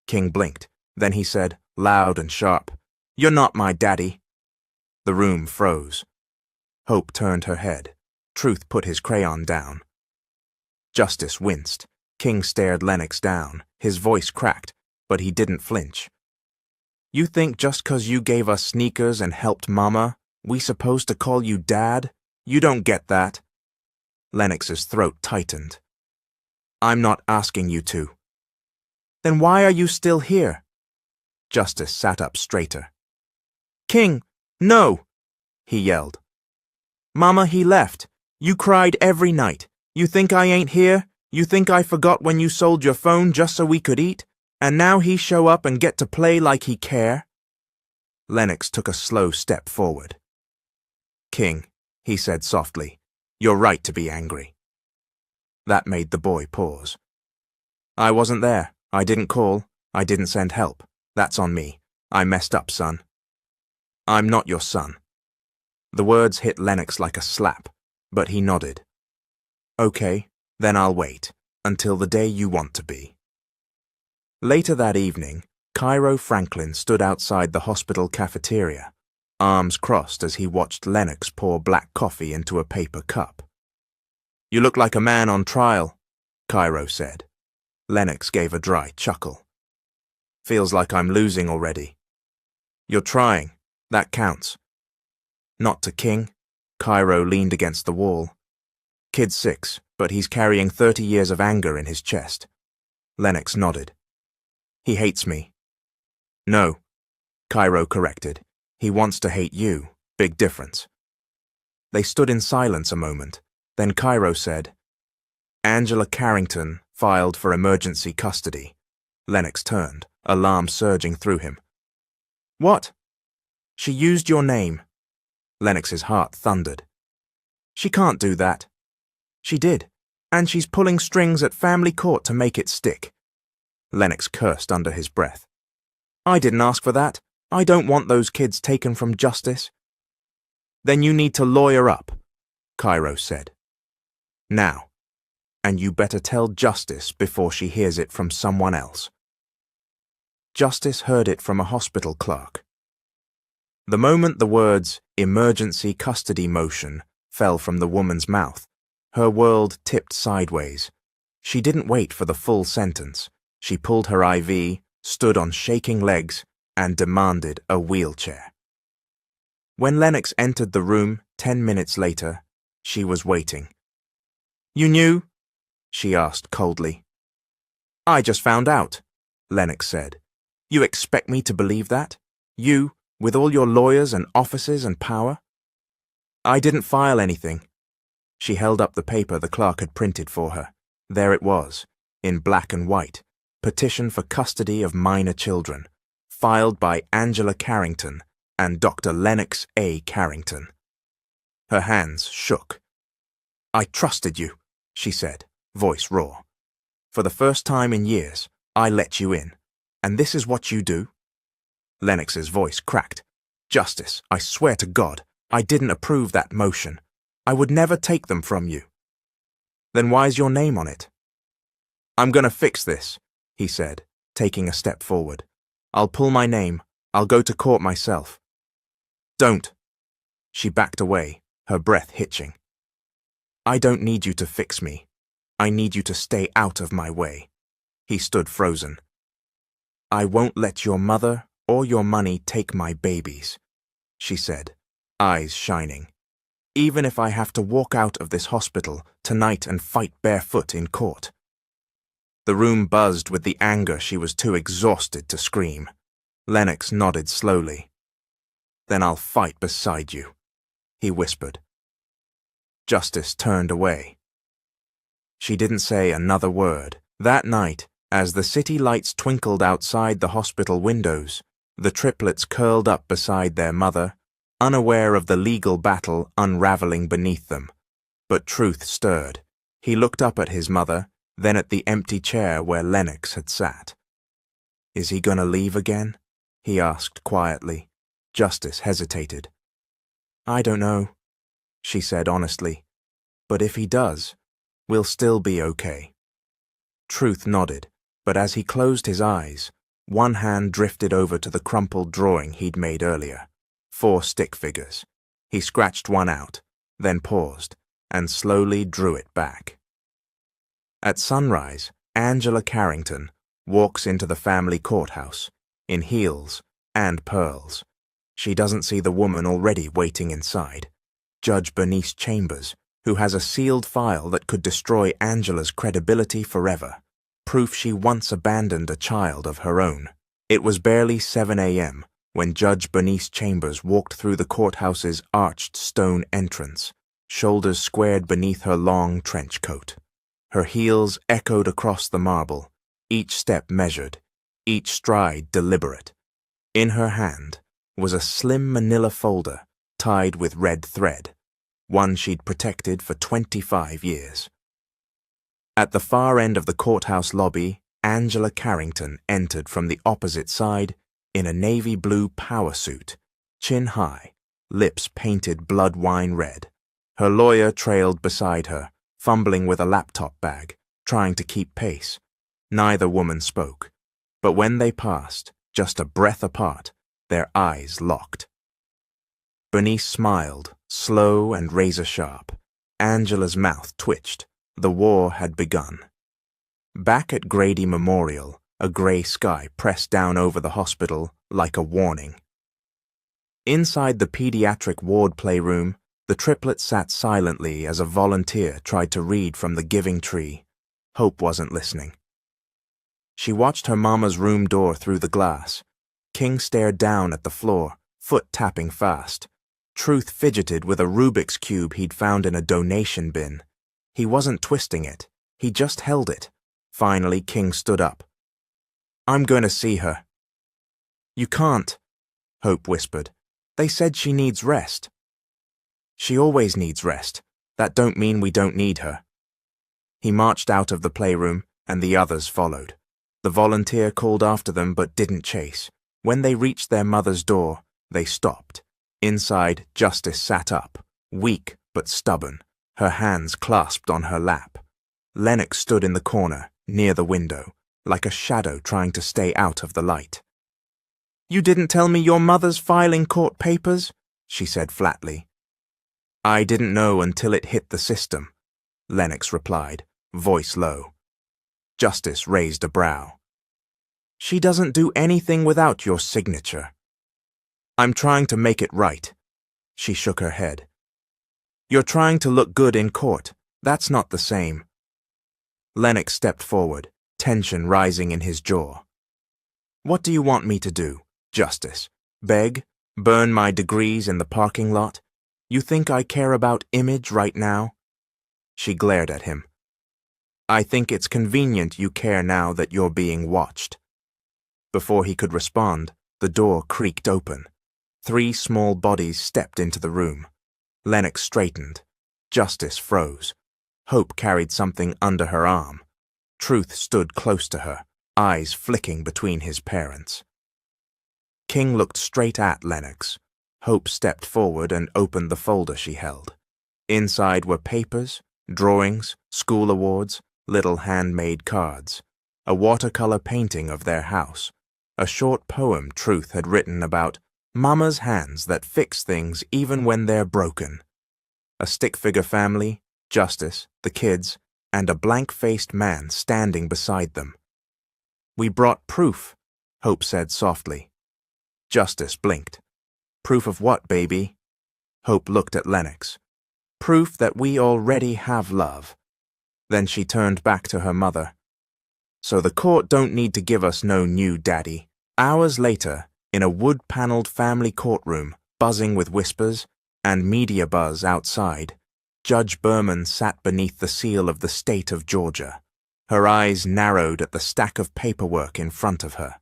Speaker 1: King blinked. Then he said, loud and sharp, You're not my daddy. The room froze. Hope turned her head. Truth put his crayon down. Justice winced. King stared Lennox down. His voice cracked, but he didn't flinch. You think just 'cause you gave us sneakers and helped Mama, we supposed to call you Dad? You don't get that. Lennox's throat tightened. I'm not asking you to. Then why are you still here? Justice sat up straighter. King, no, he yelled. Mama, he left. You cried every night. You think I ain't here? You think I forgot when you sold your phone just so we could eat? And now he show up and get to play like he care? Lennox took a slow step forward. King, he said softly, you're right to be angry. That made the boy pause. I wasn't there. I didn't call. I didn't send help. That's on me. I messed up, son. I'm not your son. The words hit Lennox like a slap, but he nodded. Okay, then I'll wait, until the day you want to be. Later that evening, Cairo Franklin stood outside the hospital cafeteria, arms crossed as he watched Lennox pour black coffee into a paper cup. You look like a man on trial, Cairo said. Lennox gave a dry chuckle. Feels like I'm losing already. You're trying. That counts. Not to King. Cairo leaned against the wall. Kid's 6, but he's carrying 30 years of anger in his chest. Lennox nodded. He hates me. No, Cairo corrected. He wants to hate you. Big difference. They stood in silence a moment. Then Cairo said, Angela Carrington filed for emergency custody. Lennox turned, alarm surging through him. What? She used your name. Lennox's heart thundered. She can't do that. She did, and she's pulling strings at family court to make it stick. Lennox cursed under his breath. I didn't ask for that. I don't want those kids taken from justice. Then you need to lawyer up, Cairo said. Now. And you better tell Justice before she hears it from someone else. Justice heard it from a hospital clerk. The moment the words emergency custody motion fell from the woman's mouth, her world tipped sideways. She didn't wait for the full sentence. She pulled her IV, stood on shaking legs, and demanded a wheelchair. When Lennox entered the room 10 minutes later, she was waiting. You knew? She asked coldly. I just found out, Lennox said. You expect me to believe that? You, with all your lawyers and offices and power? I didn't file anything. She held up the paper the clerk had printed for her. There it was, in black and white. Petition for custody of minor children, filed by Angela Carrington and Dr. Lennox A. Carrington. Her hands shook. I trusted you, she said, voice raw. For the first time in years, I let you in. And this is what you do? Lennox's voice cracked. Justice, I swear to God, I didn't approve that motion. I would never take them from you. Then why's your name on it? I'm gonna fix this, he said, taking a step forward. I'll pull my name. I'll go to court myself. Don't. She backed away, her breath hitching. I don't need you to fix me. I need you to stay out of my way. He stood frozen. I won't let your mother or your money take my babies, she said, eyes shining. even if I have to walk out of this hospital tonight and fight barefoot in court." The room buzzed with the anger she was too exhausted to scream. Lennox nodded slowly. "Then I'll fight beside you," he whispered. Justice turned away. She didn't say another word. That night, as the city lights twinkled outside the hospital windows, the triplets curled up beside their mother, unaware of the legal battle unraveling beneath them. But truth stirred. He looked up at his mother, then at the empty chair where Lennox had sat. "Is he gonna leave again?" he asked quietly. Justice hesitated. "I don't know," she said honestly. "But if he does, we'll still be okay." Truth nodded, but as he closed his eyes, one hand drifted over to the crumpled drawing he'd made earlier. 4 stick figures. He scratched one out, then paused, and slowly drew it back. At sunrise, Angela Carrington walks into the family courthouse, in heels and pearls. She doesn't see the woman already waiting inside, Judge Bernice Chambers, who has a sealed file that could destroy Angela's credibility forever, proof she once abandoned a child of her own. It was barely 7 a.m. when Judge Bernice Chambers walked through the courthouse's arched stone entrance, shoulders squared beneath her long trench coat. Her heels echoed across the marble, each step measured, each stride deliberate. In her hand was a slim manila folder tied with red thread, one she'd protected for 25 years. At the far end of the courthouse lobby, Angela Carrington entered from the opposite side in a navy blue power suit, chin high, lips painted blood wine red. Her lawyer trailed beside her, fumbling with a laptop bag, trying to keep pace. Neither woman spoke, but when they passed, just a breath apart, their eyes locked. Bernice smiled, slow and razor-sharp. Angela's mouth twitched. The war had begun. Back at Grady Memorial, a grey sky pressed down over the hospital like a warning. Inside the pediatric ward playroom, the triplets sat silently as a volunteer tried to read from the giving tree. Hope wasn't listening. She watched her mama's room door through the glass. King stared down at the floor, foot tapping fast. Truth fidgeted with a Rubik's Cube he'd found in a donation bin. He wasn't twisting it. He just held it. Finally, King stood up. "I'm going to see her." "You can't," Hope whispered. "They said she needs rest." "She always needs rest. That don't mean we don't need her." He marched out of the playroom, and the others followed. The volunteer called after them but didn't chase. When they reached their mother's door, they stopped. Inside, Justice sat up, weak but stubborn, her hands clasped on her lap. Lennox stood in the corner, near the window, like a shadow trying to stay out of the light. "You didn't tell me your mother's filing court papers?" she said flatly. "I didn't know until it hit the system," Lennox replied, voice low. Justice raised a brow. "She doesn't do anything without your signature." "I'm trying to make it right." She shook her head. "You're trying to look good in court. That's not the same." Lennox stepped forward, tension rising in his jaw. "What do you want me to do, Justice? Beg? Burn my degrees in the parking lot? You think I care about image right now?" She glared at him. "I think it's convenient you care now that you're being watched." Before he could respond, the door creaked open. 3 small bodies stepped into the room. Lennox straightened. Justice froze. Hope carried something under her arm. Truth stood close to her, eyes flicking between his parents. King looked straight at Lennox. Hope stepped forward and opened the folder she held. Inside were papers, drawings, school awards, little handmade cards, a watercolor painting of their house, a short poem Truth had written about Mama's hands that fix things even when they're broken, a stick-figure family, Justice, the kids, and a blank-faced man standing beside them. "We brought proof," Hope said softly. Justice blinked. "Proof of what, baby?" Hope looked at Lennox. Proof that we already have love." Then she turned back to her mother. "So the court don't need to give us no new daddy." Hours later, in a wood-paneled family courtroom, buzzing with whispers and media buzz outside, Judge Berman sat beneath the seal of the state of Georgia. Her eyes narrowed at the stack of paperwork in front of her.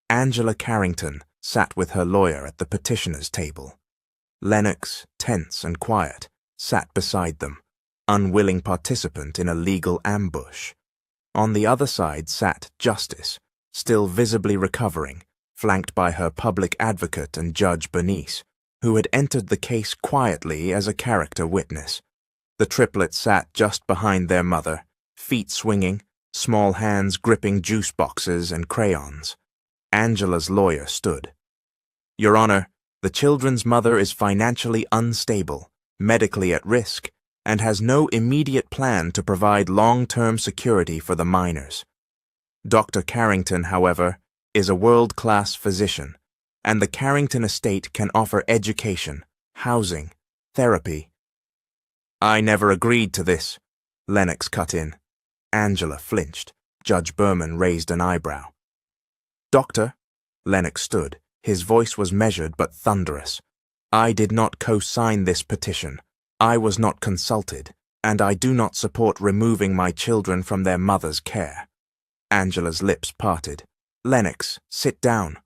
Speaker 1: Angela Carrington sat with her lawyer at the petitioner's table. Lennox, tense and quiet, sat beside them, unwilling participant in a legal ambush. On the other side sat Justice, still visibly recovering, flanked by her public advocate and Judge Bernice, who had entered the case quietly as a character witness. The triplets sat just behind their mother, feet swinging, small hands gripping juice boxes and crayons. Angela's lawyer stood. "Your Honor, the children's mother is financially unstable, medically at risk, and has no immediate plan to provide long-term security for the minors. Dr. Carrington, however, is a world-class physician, and the Carrington estate can offer education, housing, therapy." "I never agreed to this," Lennox cut in. Angela flinched. Judge Berman raised an eyebrow. "Doctor," Lennox stood. His voice was measured but thunderous. "I did not co-sign this petition. I was not consulted, and I do not support removing my children from their mother's care." Angela's lips parted. "Lennox, sit down."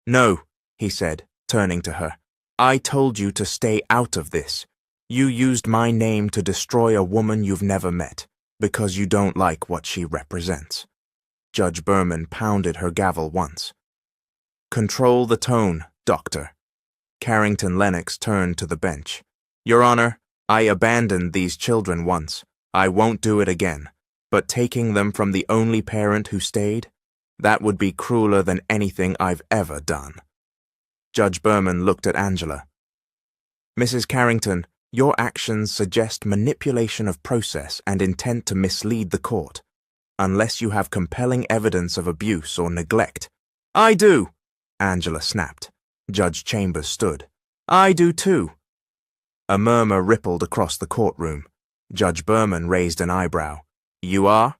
Speaker 1: "No," he said, turning to her. "I told you to stay out of this. You used my name to destroy a woman you've never met, because you don't like what she represents." Judge Berman pounded her gavel once. "Control the tone, Doctor." Carrington Lennox turned to the bench. "Your Honor, I abandoned these children once. I won't do it again. But taking them from the only parent who stayed, that would be crueler than anything I've ever done." Judge Berman looked at Angela. "Mrs. Carrington, your actions suggest manipulation of process and intent to mislead the court. Unless you have compelling evidence of abuse or neglect." "I do," Angela snapped. Judge Chambers stood. "I do too." A murmur rippled across the courtroom. Judge Berman raised an eyebrow. "You are?"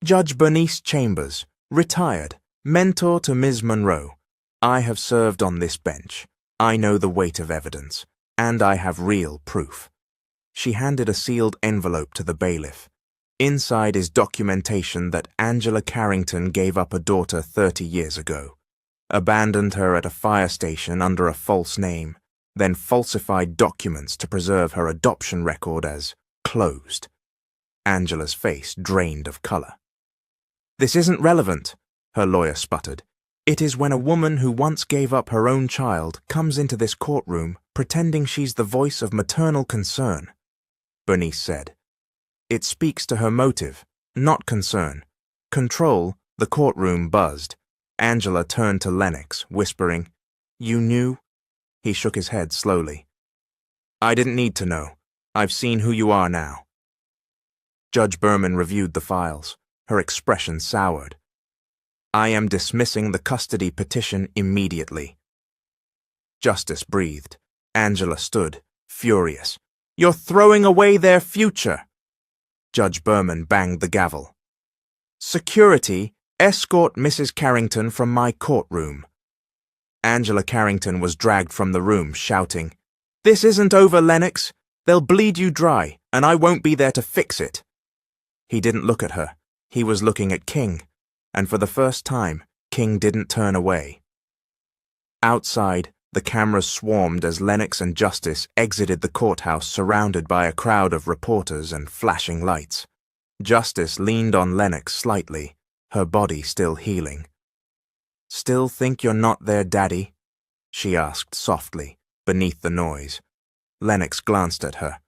Speaker 1: "Judge Bernice Chambers, retired, mentor to Ms. Monroe. I have served on this bench. I know the weight of evidence, and I have real proof." She handed a sealed envelope to the bailiff. Inside is documentation that Angela Carrington gave up a daughter 30 years ago, abandoned her at a fire station under a false name, then falsified documents to preserve her adoption record as closed. Angela's face drained of color. "This isn't relevant," her lawyer sputtered. "It is when a woman who once gave up her own child comes into this courtroom pretending she's the voice of maternal concern," Bernice said. "It speaks to her motive, not concern." Control, the courtroom buzzed. Angela turned to Lennox, whispering, "You knew?" He shook his head slowly. "I didn't need to know. I've seen who you are now." Judge Berman reviewed the files. Her expression soured. "I am dismissing the custody petition immediately." Justice breathed. Angela stood, furious. "You're throwing away their future." Judge Berman banged the gavel. "Security, escort Mrs. Carrington from my courtroom." Angela Carrington was dragged from the room, shouting, "This isn't over, Lennox. They'll bleed you dry, and I won't be there to fix it." He didn't look at her. He was looking at King, and for the first time, King didn't turn away. Outside, the cameras swarmed as Lennox and Justice exited the courthouse surrounded by a crowd of reporters and flashing lights. Justice leaned on Lennox slightly, her body still healing. "Still think you're not their daddy?" she asked softly, beneath the noise. Lennox glanced at her.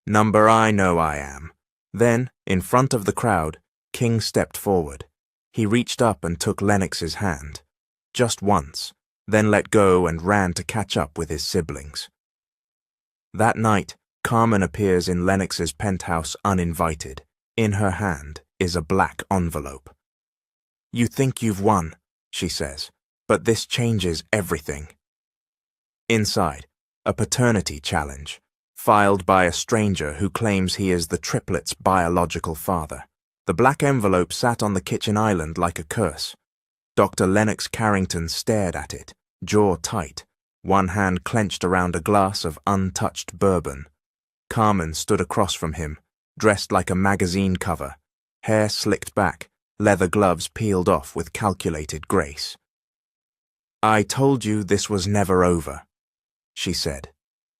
Speaker 1: "Number I know I am." Then, in front of the crowd, King stepped forward. He reached up and took Lennox's hand. Just once, then let go and ran to catch up with his siblings. That night, Carmen appears in Lennox's penthouse uninvited. In her hand is a black envelope. "You think you've won," she says, "but this changes everything." Inside, a paternity challenge. filed by a stranger who claims he is the triplets' biological father. The black envelope sat on the kitchen island like a curse. Dr. Lennox Carrington stared at it, jaw tight, one hand clenched around a glass of untouched bourbon. Carmen stood across from him, dressed like a magazine cover, hair slicked back, leather gloves peeled off with calculated grace. "I told you this was never over," she said.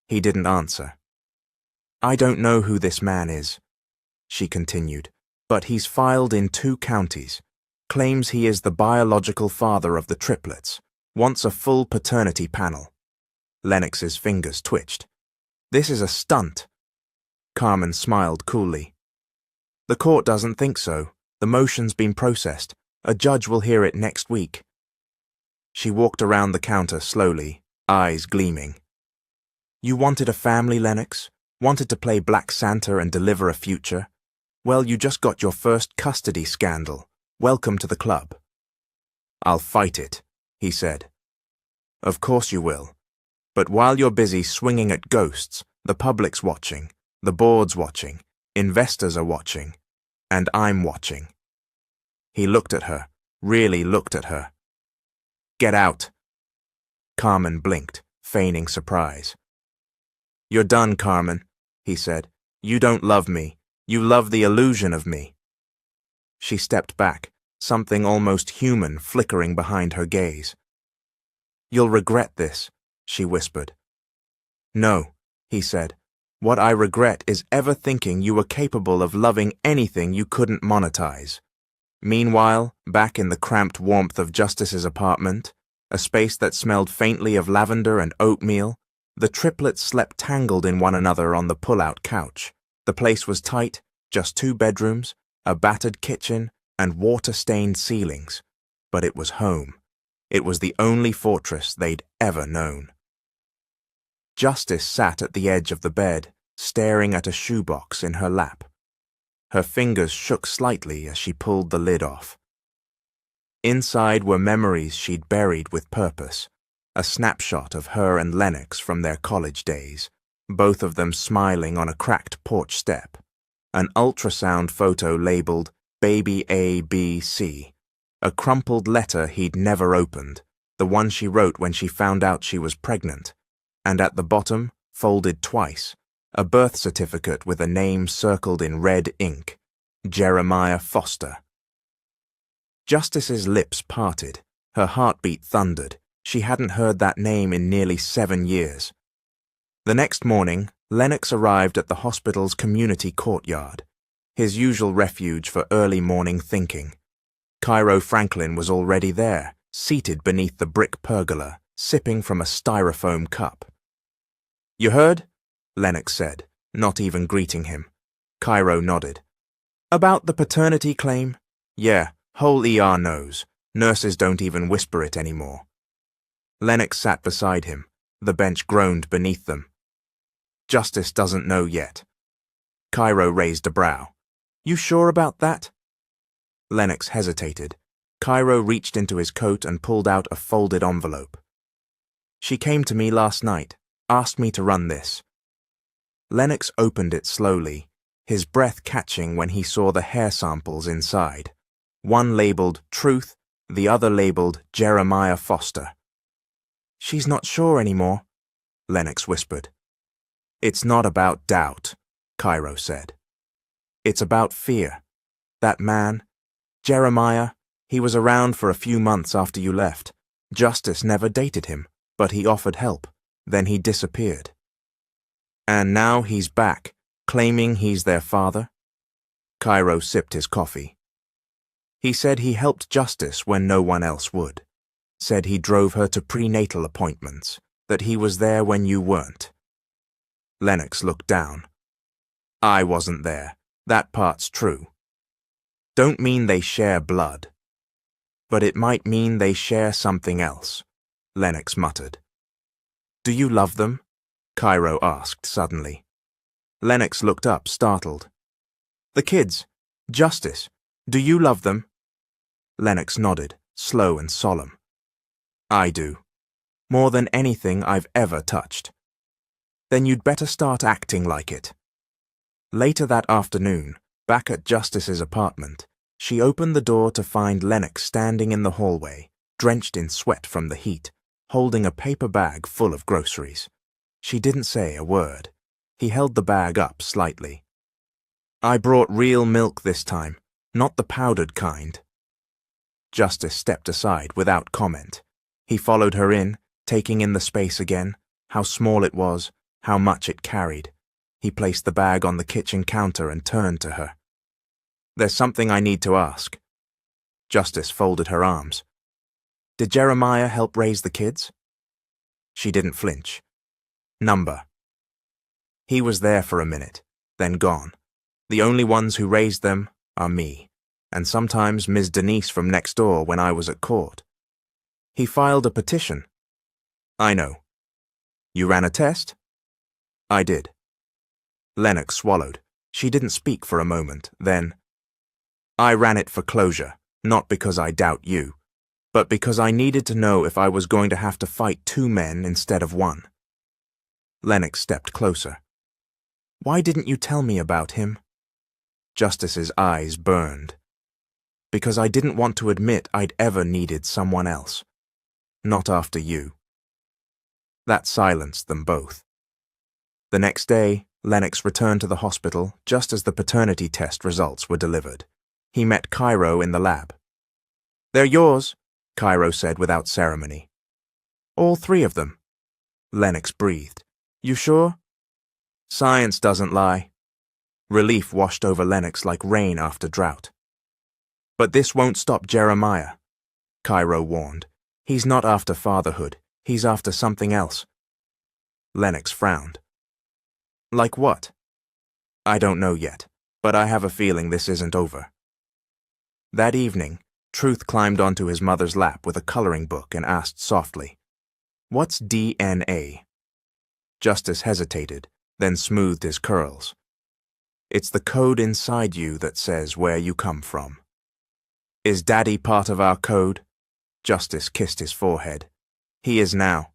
Speaker 1: He didn't answer. "I don't know who this man is," she continued, "but he's filed in 2 counties, claims he is the biological father of the triplets, wants a full paternity panel." Lennox's fingers twitched. "This is a stunt." Carmen smiled coolly. "The court doesn't think so. The motion's been processed. A judge will hear it next week." She walked around the counter slowly, eyes gleaming. "You wanted a family, Lennox? Wanted to play Black Santa and deliver a future? Well, you just got your first custody scandal. Welcome to the club." "I'll fight it," he said. "Of course you will. But while you're busy swinging at ghosts, the public's watching, the board's watching, investors are watching, and I'm watching." He looked at her, really looked at her. "Get out." Carmen blinked, feigning surprise. "You're done, Carmen," he said. "You don't love me. You love the illusion of me." She stepped back, something almost human flickering behind her gaze. "You'll regret this," she whispered. "No," he said. "What I regret is ever thinking you were capable of loving anything you couldn't monetize." Meanwhile, back in the cramped warmth of Justice's apartment, a space that smelled faintly of lavender and oatmeal, the triplets slept tangled in one another on the pull-out couch. The place was tight, just 2 bedrooms, a battered kitchen, and water-stained ceilings. But it was home. It was the only fortress they'd ever known. Justice sat at the edge of the bed, staring at a shoebox in her lap. Her fingers shook slightly as she pulled the lid off. Inside were memories she'd buried with purpose, a snapshot of her and Lennox from their college days, both of them smiling on a cracked porch step, an ultrasound photo labeled Baby ABC, a crumpled letter he'd never opened, the one she wrote when she found out she was pregnant, and at the bottom, folded twice, a birth certificate with a name circled in red ink, Jeremiah Foster. Justice's lips parted, her heartbeat thundered. She hadn't heard that name in nearly 7 years. The next morning, Lennox arrived at the hospital's community courtyard, his usual refuge for early morning thinking. Cairo Franklin was already there, seated beneath the brick pergola, sipping from a styrofoam cup. "You heard?" Lennox said, not even greeting him. Cairo nodded. "About the paternity claim? Yeah, whole ER knows. Nurses don't even whisper it anymore." Lennox sat beside him. The bench groaned beneath them. "Justice doesn't know yet." Cairo raised a brow. "You sure about that?" Lennox hesitated. Cairo reached into his coat and pulled out a folded envelope. "She came to me last night, asked me to run this." Lennox opened it slowly, his breath catching when he saw the hair samples inside. One labeled Truth, the other labeled Jeremiah Foster. "She's not sure anymore," Lennox whispered. "It's not about doubt," Cairo said. "It's about fear. That man, Jeremiah, he was around for a few months after you left. Justice never dated him, but he offered help. Then he disappeared. And now he's back, claiming he's their father?" Cairo sipped his coffee. "He said he helped Justice when no one else would. Said he drove her to prenatal appointments, that he was there when you weren't." Lennox looked down. "I wasn't there. That part's true. Don't mean they share blood. But it might mean they share something else," Lennox muttered. "Do you love them?" Cairo asked suddenly. Lennox looked up, startled. "The kids. Justice. Do you love them?" Lennox nodded, slow and solemn. "I do. More than anything I've ever touched." Then you'd better start acting like it. Later that afternoon, back at Justice's apartment, she opened the door to find Lennox standing in the hallway, drenched in sweat from the heat, holding a paper bag full of groceries. She didn't say a word. He held the bag up slightly. "I brought real milk this time, not the powdered kind." Justice stepped aside without comment. He followed her in, taking in the space again, how small it was, how much it carried. He placed the bag on the kitchen counter and turned to her. "There's something I need to ask." Justice folded her arms. "Did Jeremiah help raise the kids?" She didn't flinch. "Number." "He was there for a minute, then gone. The only ones who raised them are me, and sometimes Ms. Denise from next door when I was at court. He filed a petition." "I know." "You ran a test?" "I did." Lennox swallowed. She didn't speak for a moment, then, "I ran it for closure, not because I doubt you, but because I needed to know if I was going to have to fight 2 men instead of 1. Lennox stepped closer. "Why didn't you tell me about him?" Justice's eyes burned. "Because I didn't want to admit I'd ever needed someone else. Not after you." That silenced them both. The next day, Lennox returned to the hospital just as the paternity test results were delivered. He met Cairo in the lab. "They're yours," Cairo said without ceremony. "All 3 of them." Lennox breathed. "You sure?" "Science doesn't lie." Relief washed over Lennox like rain after drought. "But this won't stop Jeremiah," Cairo warned. "He's not after fatherhood. He's after something else." Lennox frowned. "Like what?" "I don't know yet, but I have a feeling this isn't over." That evening, Truth climbed onto his mother's lap with a coloring book and asked softly, "What's DNA?" Justice hesitated, then smoothed his curls. "It's the code inside you that says where you come from." "Is Daddy part of our code?" Justice kissed his forehead. "He is now."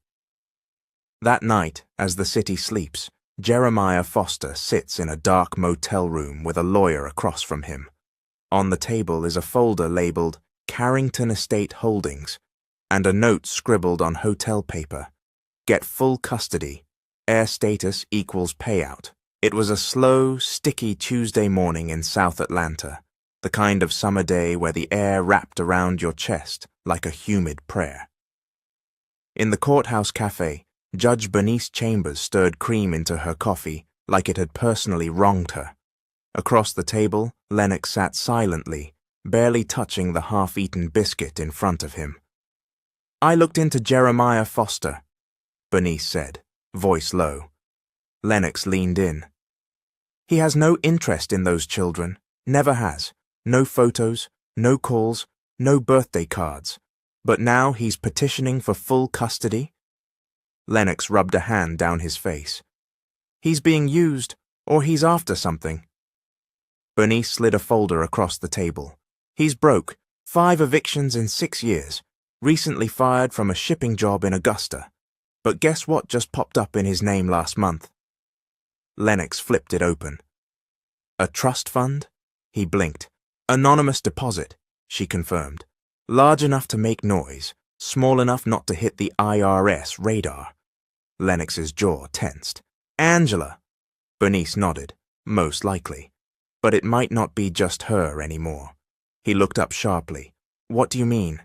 Speaker 1: That night, as the city sleeps, Jeremiah Foster sits in a dark motel room with a lawyer across from him. On the table is a folder labeled Carrington Estate Holdings and a note scribbled on hotel paper. "Get full custody. Heir status equals payout." It was a slow, sticky Tuesday morning in South Atlanta, the kind of summer day where the air wrapped around your chest like a humid prayer. In the courthouse cafe, Judge Bernice Chambers stirred cream into her coffee like it had personally wronged her. Across the table, Lennox sat silently, barely touching the half-eaten biscuit in front of him. "I looked into Jeremiah Foster," Bernice said, voice low. Lennox leaned in. "He has no interest in those children, never has. No photos, no calls, no birthday cards. But now he's petitioning for full custody?" Lennox rubbed a hand down his face. "He's being used, or he's after something." Bernice slid a folder across the table. "He's broke, 5 evictions in 6 years, recently fired from a shipping job in Augusta. But guess what just popped up in his name last month?" Lennox flipped it open. "A trust fund?" He blinked. "Anonymous deposit," she confirmed. "Large enough to make noise, small enough not to hit the IRS radar." Lennox's jaw tensed. "Angela!" Bernice nodded. "Most likely. But it might not be just her anymore." He looked up sharply. "What do you mean?"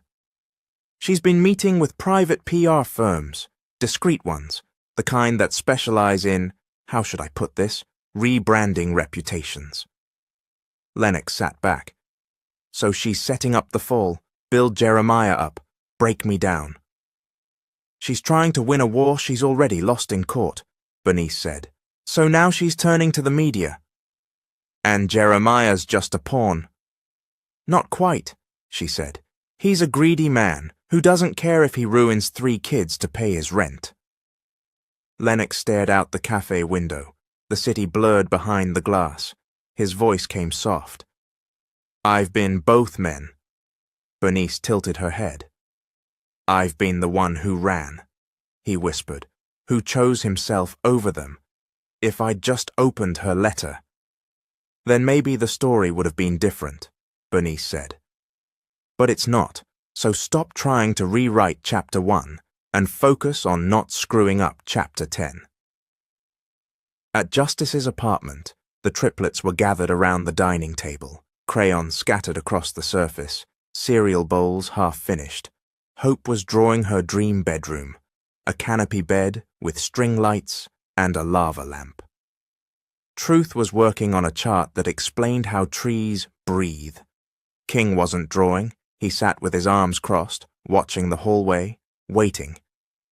Speaker 1: "She's been meeting with private PR firms, discreet ones, the kind that specialize in, how should I put this, rebranding reputations." Lennox sat back. "So she's setting up the fall, build Jeremiah up, break me down." "She's trying to win a war she's already lost in court," Bernice said. "So now she's turning to the media." "And Jeremiah's just a pawn." "Not quite," she said. "He's a greedy man who doesn't care if he ruins 3 kids to pay his rent." Lennox stared out the cafe window, the city blurred behind the glass. His voice came soft. "I've been both men." Bernice tilted her head. "I've been the one who ran," he whispered, "who chose himself over them If I'd just opened her letter. Then maybe the story would have been different, Bernice said. But it's not, so stop trying to rewrite Chapter 1 and focus on not screwing up Chapter 10. At Justice's apartment, the triplets were gathered around the dining table, crayons scattered across the surface, cereal bowls half finished. Hope was drawing her dream bedroom, a canopy bed with string lights and a lava lamp. Truth was working on a chart that explained how trees breathe. King wasn't drawing. He sat with his arms crossed, watching the hallway, waiting.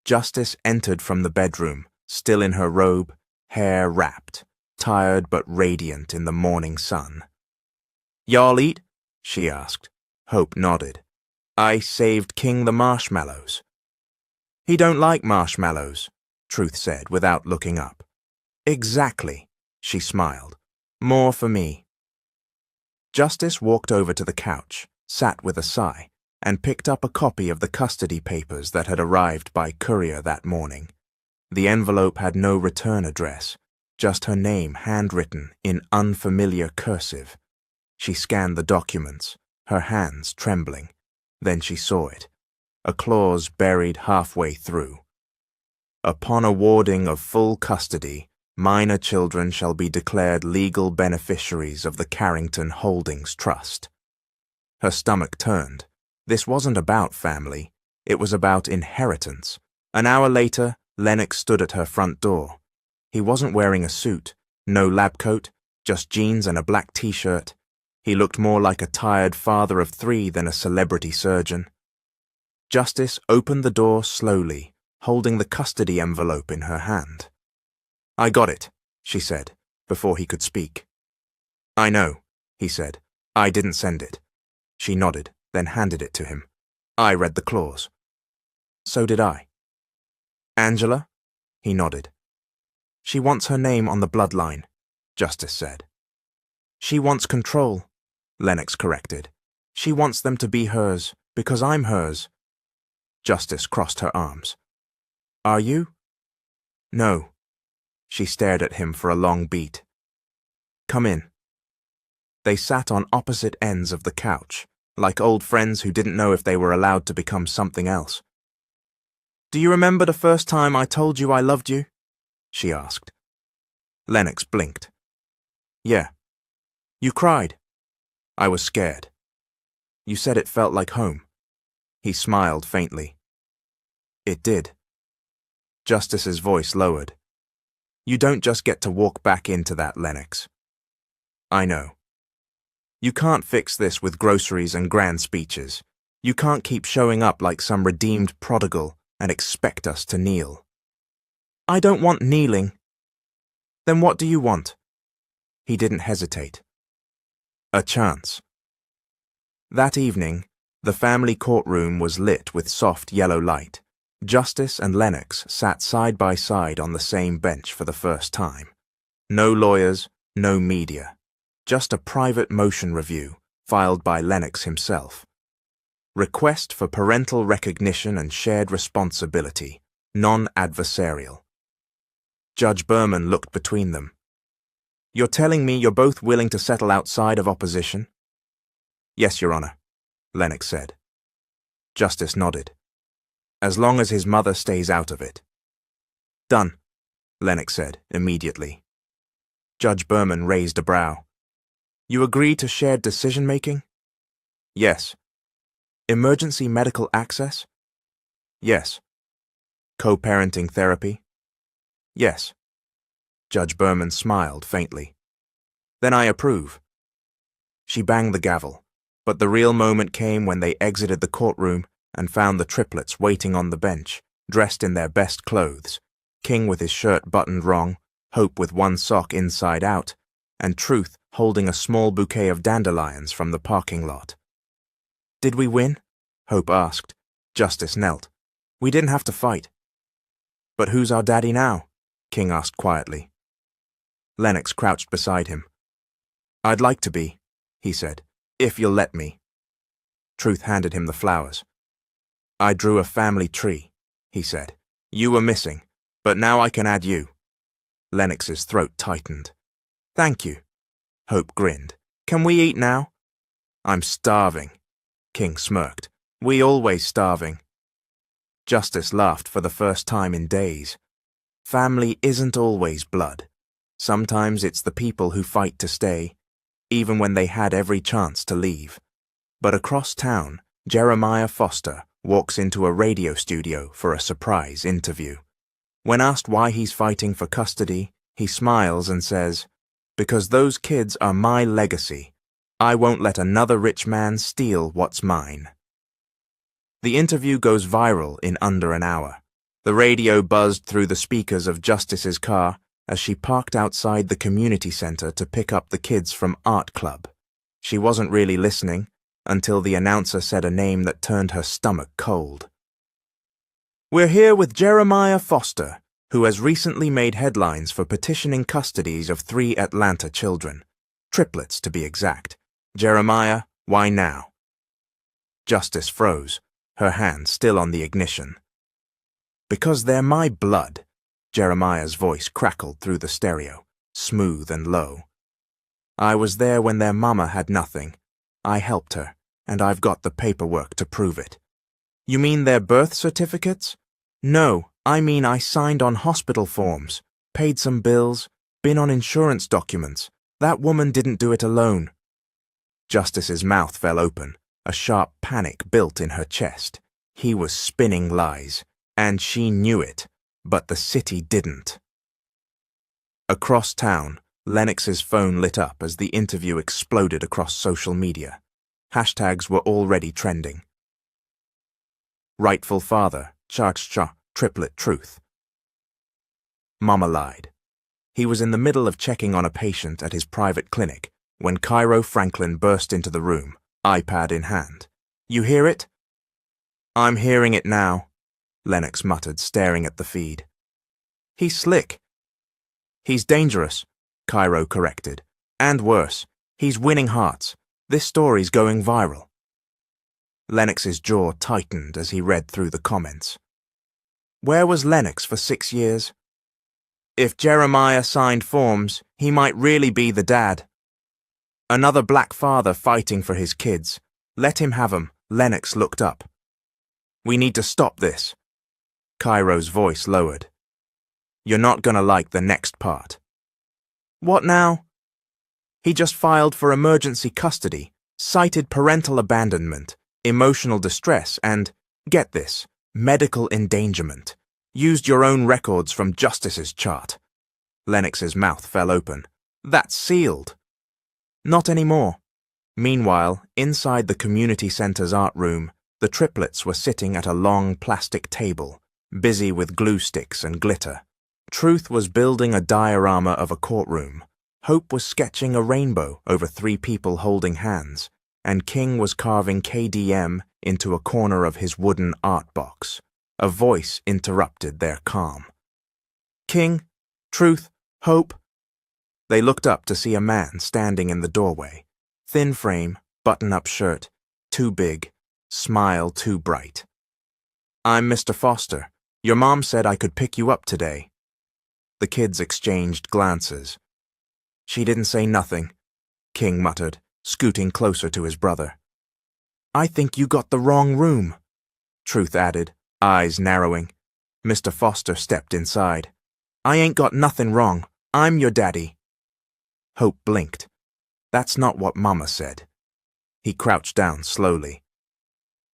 Speaker 1: Justice entered from the bedroom, still in her robe, hair wrapped, tired but radiant in the morning sun. "Y'all eat?" she asked. Hope nodded. "I saved King the marshmallows." "He don't like marshmallows," Truth said without looking up. "Exactly," she smiled. "More for me." Justice walked over to the couch, sat with a sigh, and picked up a copy of the custody papers that had arrived by courier that morning. The envelope had no return address, just her name handwritten in unfamiliar cursive. She scanned the documents, her hands trembling. Then she saw it, a clause buried halfway through. "Upon awarding of full custody, minor children shall be declared legal beneficiaries of the Carrington Holdings Trust." Her stomach turned. This wasn't about family. It was about inheritance. An hour later, Lennox stood at her front door. He wasn't wearing a suit, no lab coat, just jeans and a black t-shirt. He looked more like a tired father of 3 than a celebrity surgeon. Justice opened the door slowly, holding the custody envelope in her hand. "I got it," she said, before he could speak. "I know," he said. "I didn't send it." She nodded, then handed it to him. "I read the clause." "So did I." "Angela?" He nodded. "She wants her name on the bloodline," Justice said. "She wants control," Lennox corrected. "She wants them to be hers, because I'm hers." Justice crossed her arms. "Are you?" "No." She stared at him for a long beat. "Come in." They sat on opposite ends of the couch, like old friends who didn't know if they were allowed to become something else. "Do you remember the first time I told you I loved you?" she asked. Lennox blinked. "Yeah." "You cried." "I was scared." "You said it felt like home." He smiled faintly. "It did." Justice's voice lowered. "You don't just get to walk back into that, Lennox." "I know. You can't fix this with groceries and grand speeches. You can't keep showing up like some redeemed prodigal and expect us to kneel." "I don't want kneeling." "Then what do you want?" He didn't hesitate. "A chance." That evening, the family courtroom was lit with soft yellow light. Justice and Lennox sat side by side on the same bench for the first time. No lawyers, no media. Just a private motion review, filed by Lennox himself. Request for parental recognition and shared responsibility, non-adversarial. Judge Berman looked between them. "You're telling me you're both willing to settle outside of opposition?" "Yes, Your Honor," Lennox said. Justice nodded. "As long as his mother stays out of it." "Done," Lennox said immediately. Judge Berman raised a brow. "You agree to shared decision-making?" "Yes." "Emergency medical access?" "Yes." "Co-parenting therapy?" "Yes." Judge Berman smiled faintly. "Then I approve." She banged the gavel, but the real moment came when they exited the courtroom and found the triplets waiting on the bench, dressed in their best clothes, King with his shirt buttoned wrong, Hope with one sock inside out, and Truth holding a small bouquet of dandelions from the parking lot. "Did we win?" Hope asked. Justice knelt. "We didn't have to fight." "But who's our daddy now?" King asked quietly. Lennox crouched beside him. "I'd like to be," he said, "if you'll let me." Truth handed him the flowers. "I drew a family tree," he said. "You were missing, but now I can add you." Lennox's throat tightened. Thank you. Hope grinned. Can we eat now? I'm starving. King smirked. We always starving. Justice laughed for the first time in days. Family isn't always blood. Sometimes it's the people who fight to stay, even when they had every chance to leave. But across town, Jeremiah Foster walks into a radio studio for a surprise interview. When asked why he's fighting for custody, he smiles and says, "Because those kids are my legacy. I won't let another rich man steal what's mine." The interview goes viral in under an hour. The radio buzzed through the speakers of Justice's car as she parked outside the community center to pick up the kids from art club. She wasn't really listening until the announcer said a name that turned her stomach cold. We're here with Jeremiah Foster, who has recently made headlines for petitioning custodies of 3 Atlanta children. Triplets, to be exact. Jeremiah, why now? Justice froze, her hand still on the ignition. Because they're my blood. Jeremiah's voice crackled through the stereo, smooth and low. I was there when their mama had nothing. I helped her, and I've got the paperwork to prove it. You mean their birth certificates? No, I mean I signed on hospital forms, paid some bills, been on insurance documents. That woman didn't do it alone. Justice's mouth fell open. A sharp panic built in her chest. He was spinning lies, and she knew it, but the city didn't. Across town, Lennox's phone lit up as the interview exploded across social media. Hashtags were already trending. Rightful father, cha-cha, triplet truth. Mama lied. He was in the middle of checking on a patient at his private clinic when Cairo Franklin burst into the room, iPad in hand. You hear it? I'm hearing it now, Lennox muttered, staring at the feed. He's slick. He's dangerous, Cairo corrected. And worse, he's winning hearts. This story's going viral. Lennox's jaw tightened as he read through the comments. Where was Lennox for 6 years? If Jeremiah signed forms, he might really be the dad. Another black father fighting for his kids. Let him have 'em, Lennox looked up. We need to stop this. Cairo's voice lowered. You're not gonna like the next part. What now? He just filed for emergency custody, cited parental abandonment, emotional distress, and, get this, medical endangerment. Used your own records from Justice's chart. Lennox's mouth fell open. That's sealed. Not anymore. Meanwhile, inside the community center's art room, the triplets were sitting at a long plastic table, busy with glue sticks and glitter. Truth was building a diorama of a courtroom. Hope was sketching a rainbow over 3 people holding hands, and King was carving KDM into a corner of his wooden art box. A voice interrupted their calm. King, Truth, Hope. They looked up to see a man standing in the doorway. Thin frame, button-up shirt, too big, smile too bright. I'm Mr. Foster. Your mom said I could pick you up today. The kids exchanged glances. She didn't say nothing, King muttered, scooting closer to his brother. I think you got the wrong room, Truth added, eyes narrowing. Mr. Foster stepped inside. I ain't got nothing wrong. I'm your daddy. Hope blinked. That's not what Mama said. He crouched down slowly.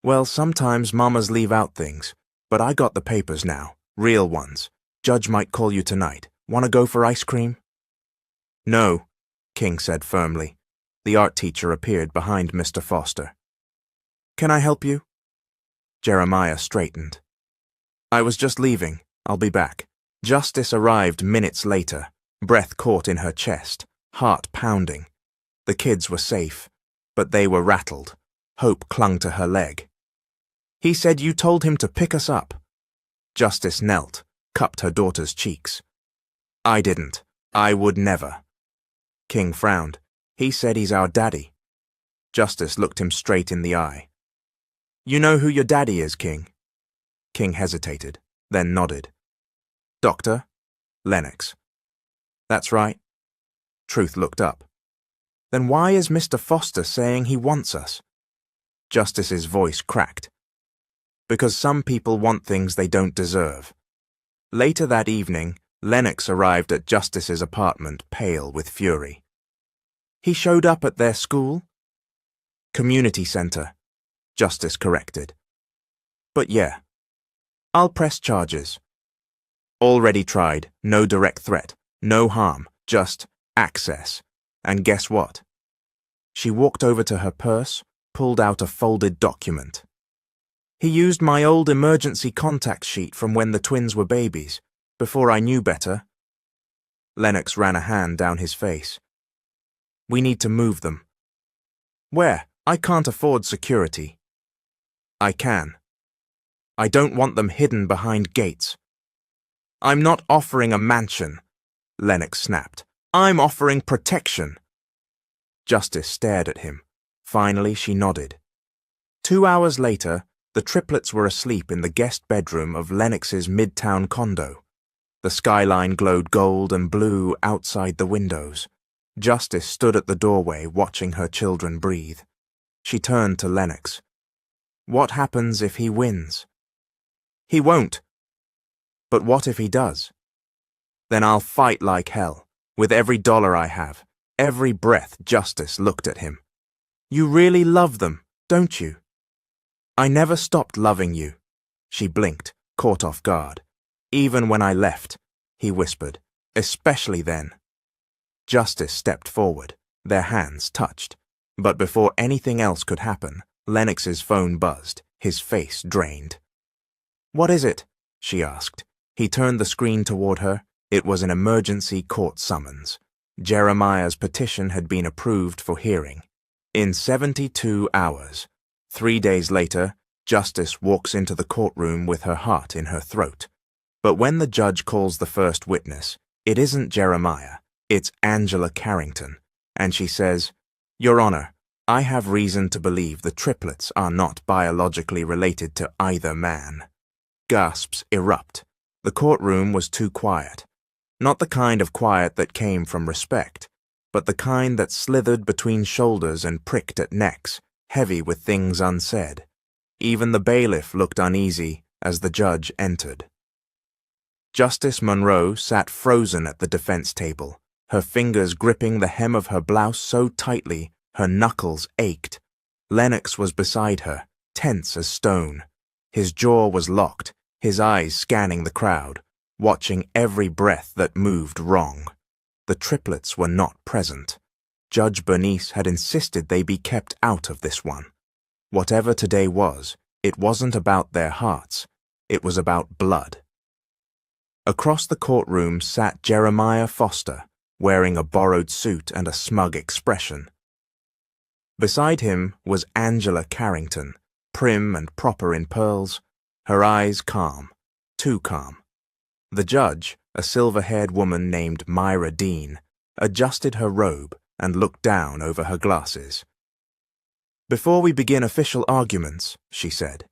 Speaker 1: Well, sometimes mamas leave out things, but I got the papers now, real ones. Judge might call you tonight. Want to go for ice cream? No, King said firmly. The art teacher appeared behind Mr. Foster. Can I help you? Jeremiah straightened. I was just leaving. I'll be back. Justice arrived minutes later, breath caught in her chest, heart pounding. The kids were safe, but they were rattled. Hope clung to her leg. He said you told him to pick us up. Justice knelt, cupped her daughter's cheeks. I didn't. I would never. King frowned. He said he's our daddy. Justice looked him straight in the eye. You know who your daddy is, King? King hesitated, then nodded. Doctor? Lennox. That's right. Truth looked up. Then why is Mr. Foster saying he wants us? Justice's voice cracked. Because some people want things they don't deserve. Later that evening, Lennox arrived at Justice's apartment, pale with fury. He showed up at their school? Community center, Justice corrected. But yeah, I'll press charges. Already tried, no direct threat, no harm, just access. And guess what? She walked over to her purse, pulled out a folded document. He used my old emergency contact sheet from when the twins were babies, before I knew better. Lennox ran a hand down his face. We need to move them. Where? I can't afford security. I can. I don't want them hidden behind gates. I'm not offering a mansion, Lennox snapped. I'm offering protection. Justice stared at him. Finally, she nodded. 2 hours later, the triplets were asleep in the guest bedroom of Lennox's midtown condo. The skyline glowed gold and blue outside the windows. Justice stood at the doorway watching her children breathe. She turned to Lennox. What happens if he wins? He won't. But what if he does? Then I'll fight like hell, with every dollar I have, every breath. Justice looked at him. You really love them, don't you? I never stopped loving you. She blinked, caught off guard. Even when I left, he whispered, especially then. Justice stepped forward, their hands touched. But before anything else could happen, Lennox's phone buzzed, his face drained. What is it? She asked. He turned the screen toward her. It was an emergency court summons. Jeremiah's petition had been approved for hearing. In 72 hours. 3 days later, Justice walks into the courtroom with her heart in her throat. But when the judge calls the first witness, it isn't Jeremiah, it's Angela Carrington, and she says, Your Honor, I have reason to believe the triplets are not biologically related to either man. Gasps erupt. The courtroom was too quiet. Not the kind of quiet that came from respect, but the kind that slithered between shoulders and pricked at necks, heavy with things unsaid. Even the bailiff looked uneasy as the judge entered. Justice Monroe sat frozen at the defense table, her fingers gripping the hem of her blouse so tightly her knuckles ached. Lennox was beside her, tense as stone. His jaw was locked, his eyes scanning the crowd, watching every breath that moved wrong. The triplets were not present. Judge Bernice had insisted they be kept out of this one. Whatever today was, it wasn't about their hearts. It was about blood. Across the courtroom sat Jeremiah Foster, wearing a borrowed suit and a smug expression. Beside him was Angela Carrington, prim and proper in pearls, her eyes calm, too calm. The judge, a silver-haired woman named Myra Dean, adjusted her robe and looked down over her glasses. Before we begin official arguments, she said,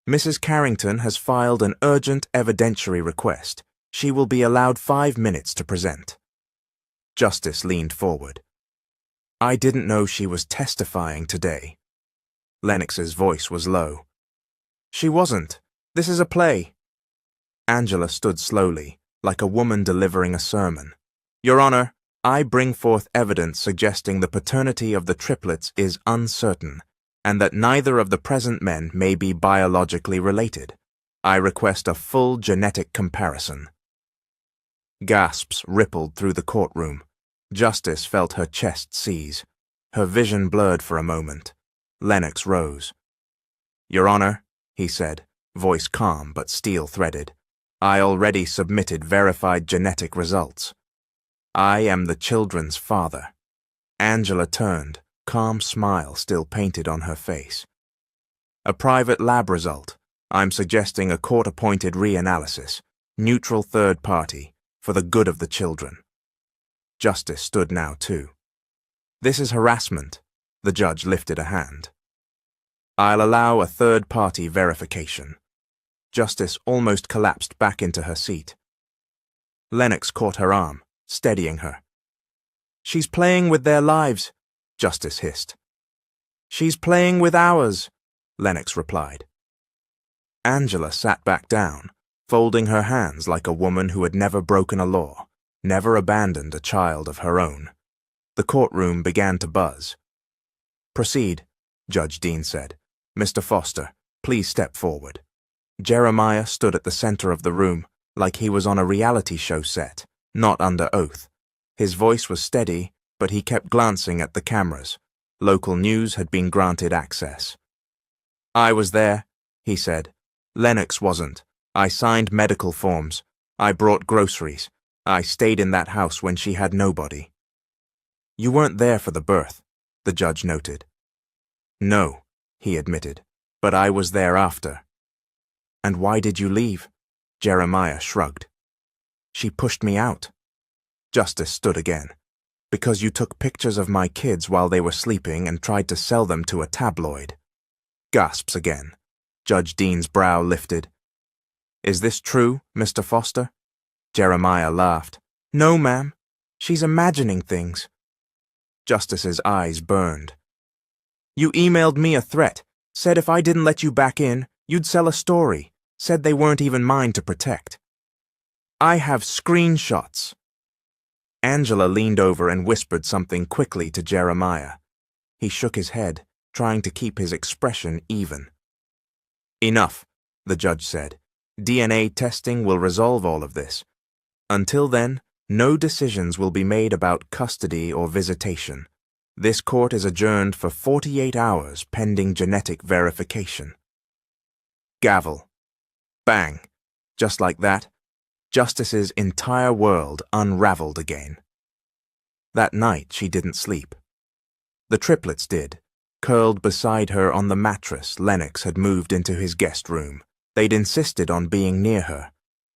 Speaker 1: Mrs. Carrington has filed an urgent evidentiary request. She will be allowed 5 minutes to present. Justice leaned forward. I didn't know she was testifying today. Lennox's voice was low. She wasn't. This is a play. Angela stood slowly, like a woman delivering a sermon. Your Honor, I bring forth evidence suggesting the paternity of the triplets is uncertain, and that neither of the present men may be biologically related. I request a full genetic comparison. Gasps rippled through the courtroom. Justice felt her chest seize. Her vision blurred for a moment. Lennox rose. Your Honor, he said, voice calm but steel-threaded, I already submitted verified genetic results. I am the children's father. Angela turned, calm smile still painted on her face. A private lab result. I'm suggesting a court-appointed reanalysis, neutral third party, for the good of the children. Justice stood now too. This is harassment. The judge lifted a hand. I'll allow a third-party verification. Justice almost collapsed back into her seat. Lennox caught her arm. steadying her. "She's playing with their lives," Justice hissed. "She's playing with ours," Lennox replied. Angela sat back down, folding her hands like a woman who had never broken a law, never abandoned a child of her own. The courtroom began to buzz. "Proceed," Judge Dean said. "Mr. Foster, please step forward." Jeremiah stood at the center of the room, like he was on a reality show set, not under oath. His voice was steady, but he kept glancing at the cameras. Local news had been granted access. "I was there," he said. "Lennox wasn't. I signed medical forms. I brought groceries. I stayed in that house when she had nobody." "You weren't there for the birth," the judge noted. "No," he admitted, "but I was there after." "And why did you leave?" Jeremiah shrugged. "She pushed me out." Justice stood again. "Because you took pictures of my kids while they were sleeping and tried to sell them to a tabloid." Gasps again. Judge Dean's brow lifted. "Is this true, Mr. Foster?" Jeremiah laughed. "No, ma'am. She's imagining things." Justice's eyes burned. "You emailed me a threat, said if I didn't let you back in, you'd sell a story, said they weren't even mine to protect." "I have screenshots." Angela leaned over and whispered something quickly to Jeremiah. He shook his head, trying to keep his expression even. "Enough," the judge said. "DNA testing will resolve all of this. Until then, no decisions will be made about custody or visitation. This court is adjourned for 48 hours pending genetic verification." Gavel. Bang. Just like that, Justice's entire world unraveled again. That night she didn't sleep. The triplets did, curled beside her on the mattress Lennox had moved into his guest room. They'd insisted on being near her.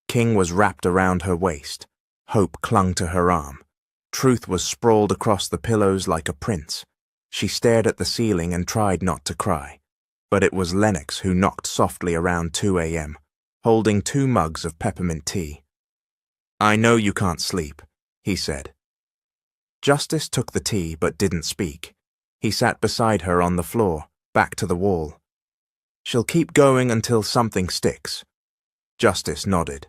Speaker 1: King was wrapped around her waist. Hope clung to her arm. Truth was sprawled across the pillows like a prince. She stared at the ceiling and tried not to cry. But it was Lennox who knocked softly around 2 a.m., holding 2 mugs of peppermint tea. "I know you can't sleep," he said. Justice took the tea but didn't speak. He sat beside her on the floor, back to the wall. "She'll keep going until something sticks." Justice nodded.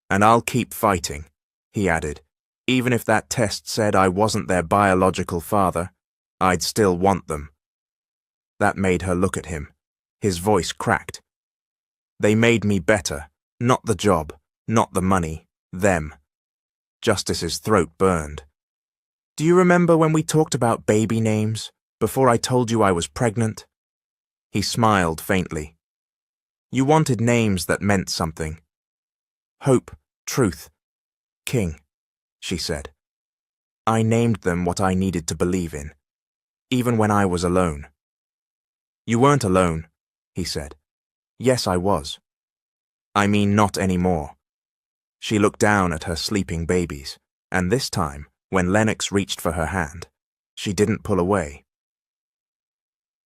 Speaker 1: "And I'll keep fighting," he added. "Even if that test said I wasn't their biological father, I'd still want them." That made her look at him. His voice cracked. "They made me better. Not the job, not the money. Them." Justice's throat burned. "Do you remember when we talked about baby names, before I told you I was pregnant?" He smiled faintly. "You wanted names that meant something." "Hope, truth, king," she said. "I named them what I needed to believe in, even when I was alone." "You weren't alone," he said. "Yes, I was. I mean, not anymore." She looked down at her sleeping babies, and this time, when Lennox reached for her hand, she didn't pull away.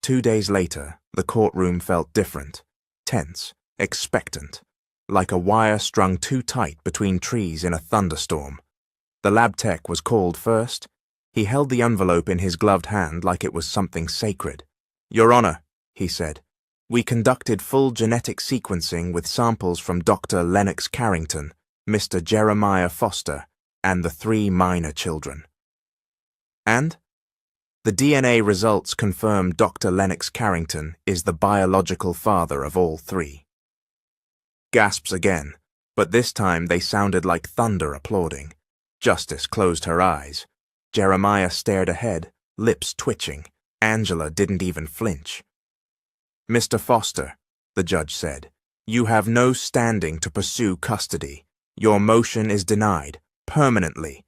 Speaker 1: 2 days later, the courtroom felt different, tense, expectant, like a wire strung too tight between trees in a thunderstorm. The lab tech was called first. He held the envelope in his gloved hand like it was something sacred. "Your Honor," he said, "we conducted full genetic sequencing with samples from Dr. Lennox Carrington, Mr. Jeremiah Foster, and the 3 minor children." "And?" "The DNA results confirm Dr. Lennox Carrington is the biological father of all 3. Gasps again, but this time they sounded like thunder applauding. Justice closed her eyes. Jeremiah stared ahead, lips twitching. Angela didn't even flinch. "Mr. Foster," the judge said, "you have no standing to pursue custody. Your motion is denied, permanently."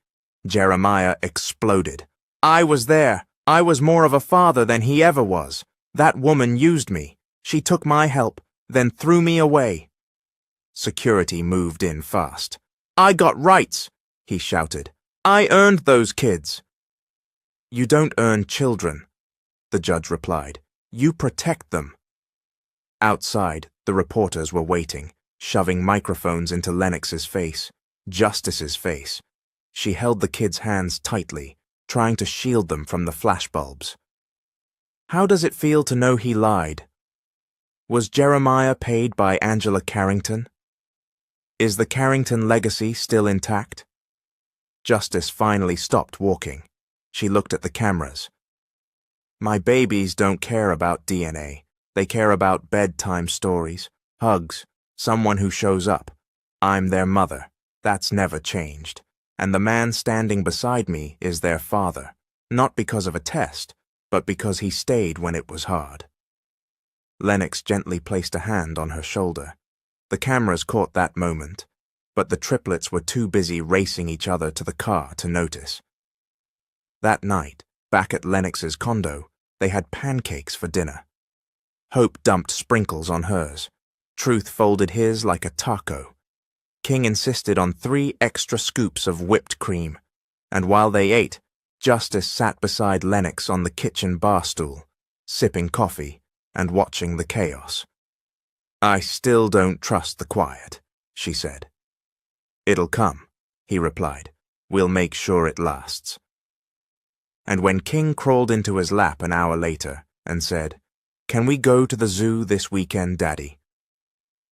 Speaker 1: Jeremiah exploded. "I was there. I was more of a father than he ever was. That woman used me. She took my help, then threw me away." Security moved in fast. "I got rights," he shouted. "I earned those kids." "You don't earn children," the judge replied. "You protect them." Outside, the reporters were waiting, shoving microphones into Lennox's face, Justice's face. She held the kids' hands tightly, trying to shield them from the flashbulbs. How does it feel to know he lied? Was Jeremiah paid by Angela Carrington? Is the Carrington legacy still intact? Justice finally stopped walking. She looked at the cameras. My babies don't care about DNA. They care about bedtime stories, hugs, someone who shows up. I'm their mother. That's never changed. And the man standing beside me is their father, not because of a test, but because he stayed when it was hard. Lennox gently placed a hand on her shoulder. The cameras caught that moment, but the triplets were too busy racing each other to the car to notice. That night, back at Lennox's condo, they had pancakes for dinner. Hope dumped sprinkles on hers. Truth folded his like a taco. King insisted on 3 extra scoops of whipped cream, and while they ate, Justice sat beside Lennox on the kitchen bar stool, sipping coffee and watching the chaos. I still don't trust the quiet, she said. It'll come, he replied. We'll make sure it lasts. And when King crawled into his lap an hour later and said, Can we go to the zoo this weekend, Daddy?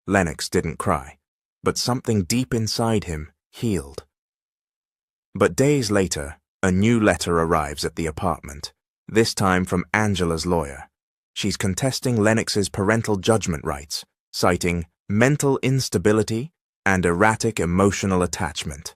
Speaker 1: Lennox didn't cry, but something deep inside him healed. But days later, a new letter arrives at the apartment, this time from Angela's lawyer. She's contesting Lennox's parental judgment rights, citing mental instability and erratic emotional attachment.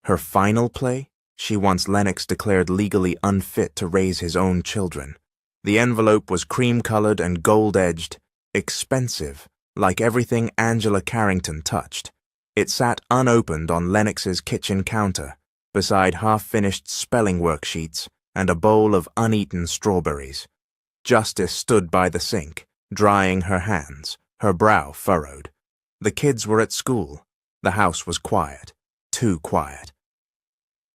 Speaker 1: Her final play? She wants Lennox declared legally unfit to raise his own children. The envelope was cream-colored and gold-edged, expensive, like everything Angela Carrington touched. It sat unopened on Lennox's kitchen counter, beside half-finished spelling worksheets and a bowl of uneaten strawberries. Justice stood by the sink, drying her hands, her brow furrowed. The kids were at school. The house was quiet, too quiet.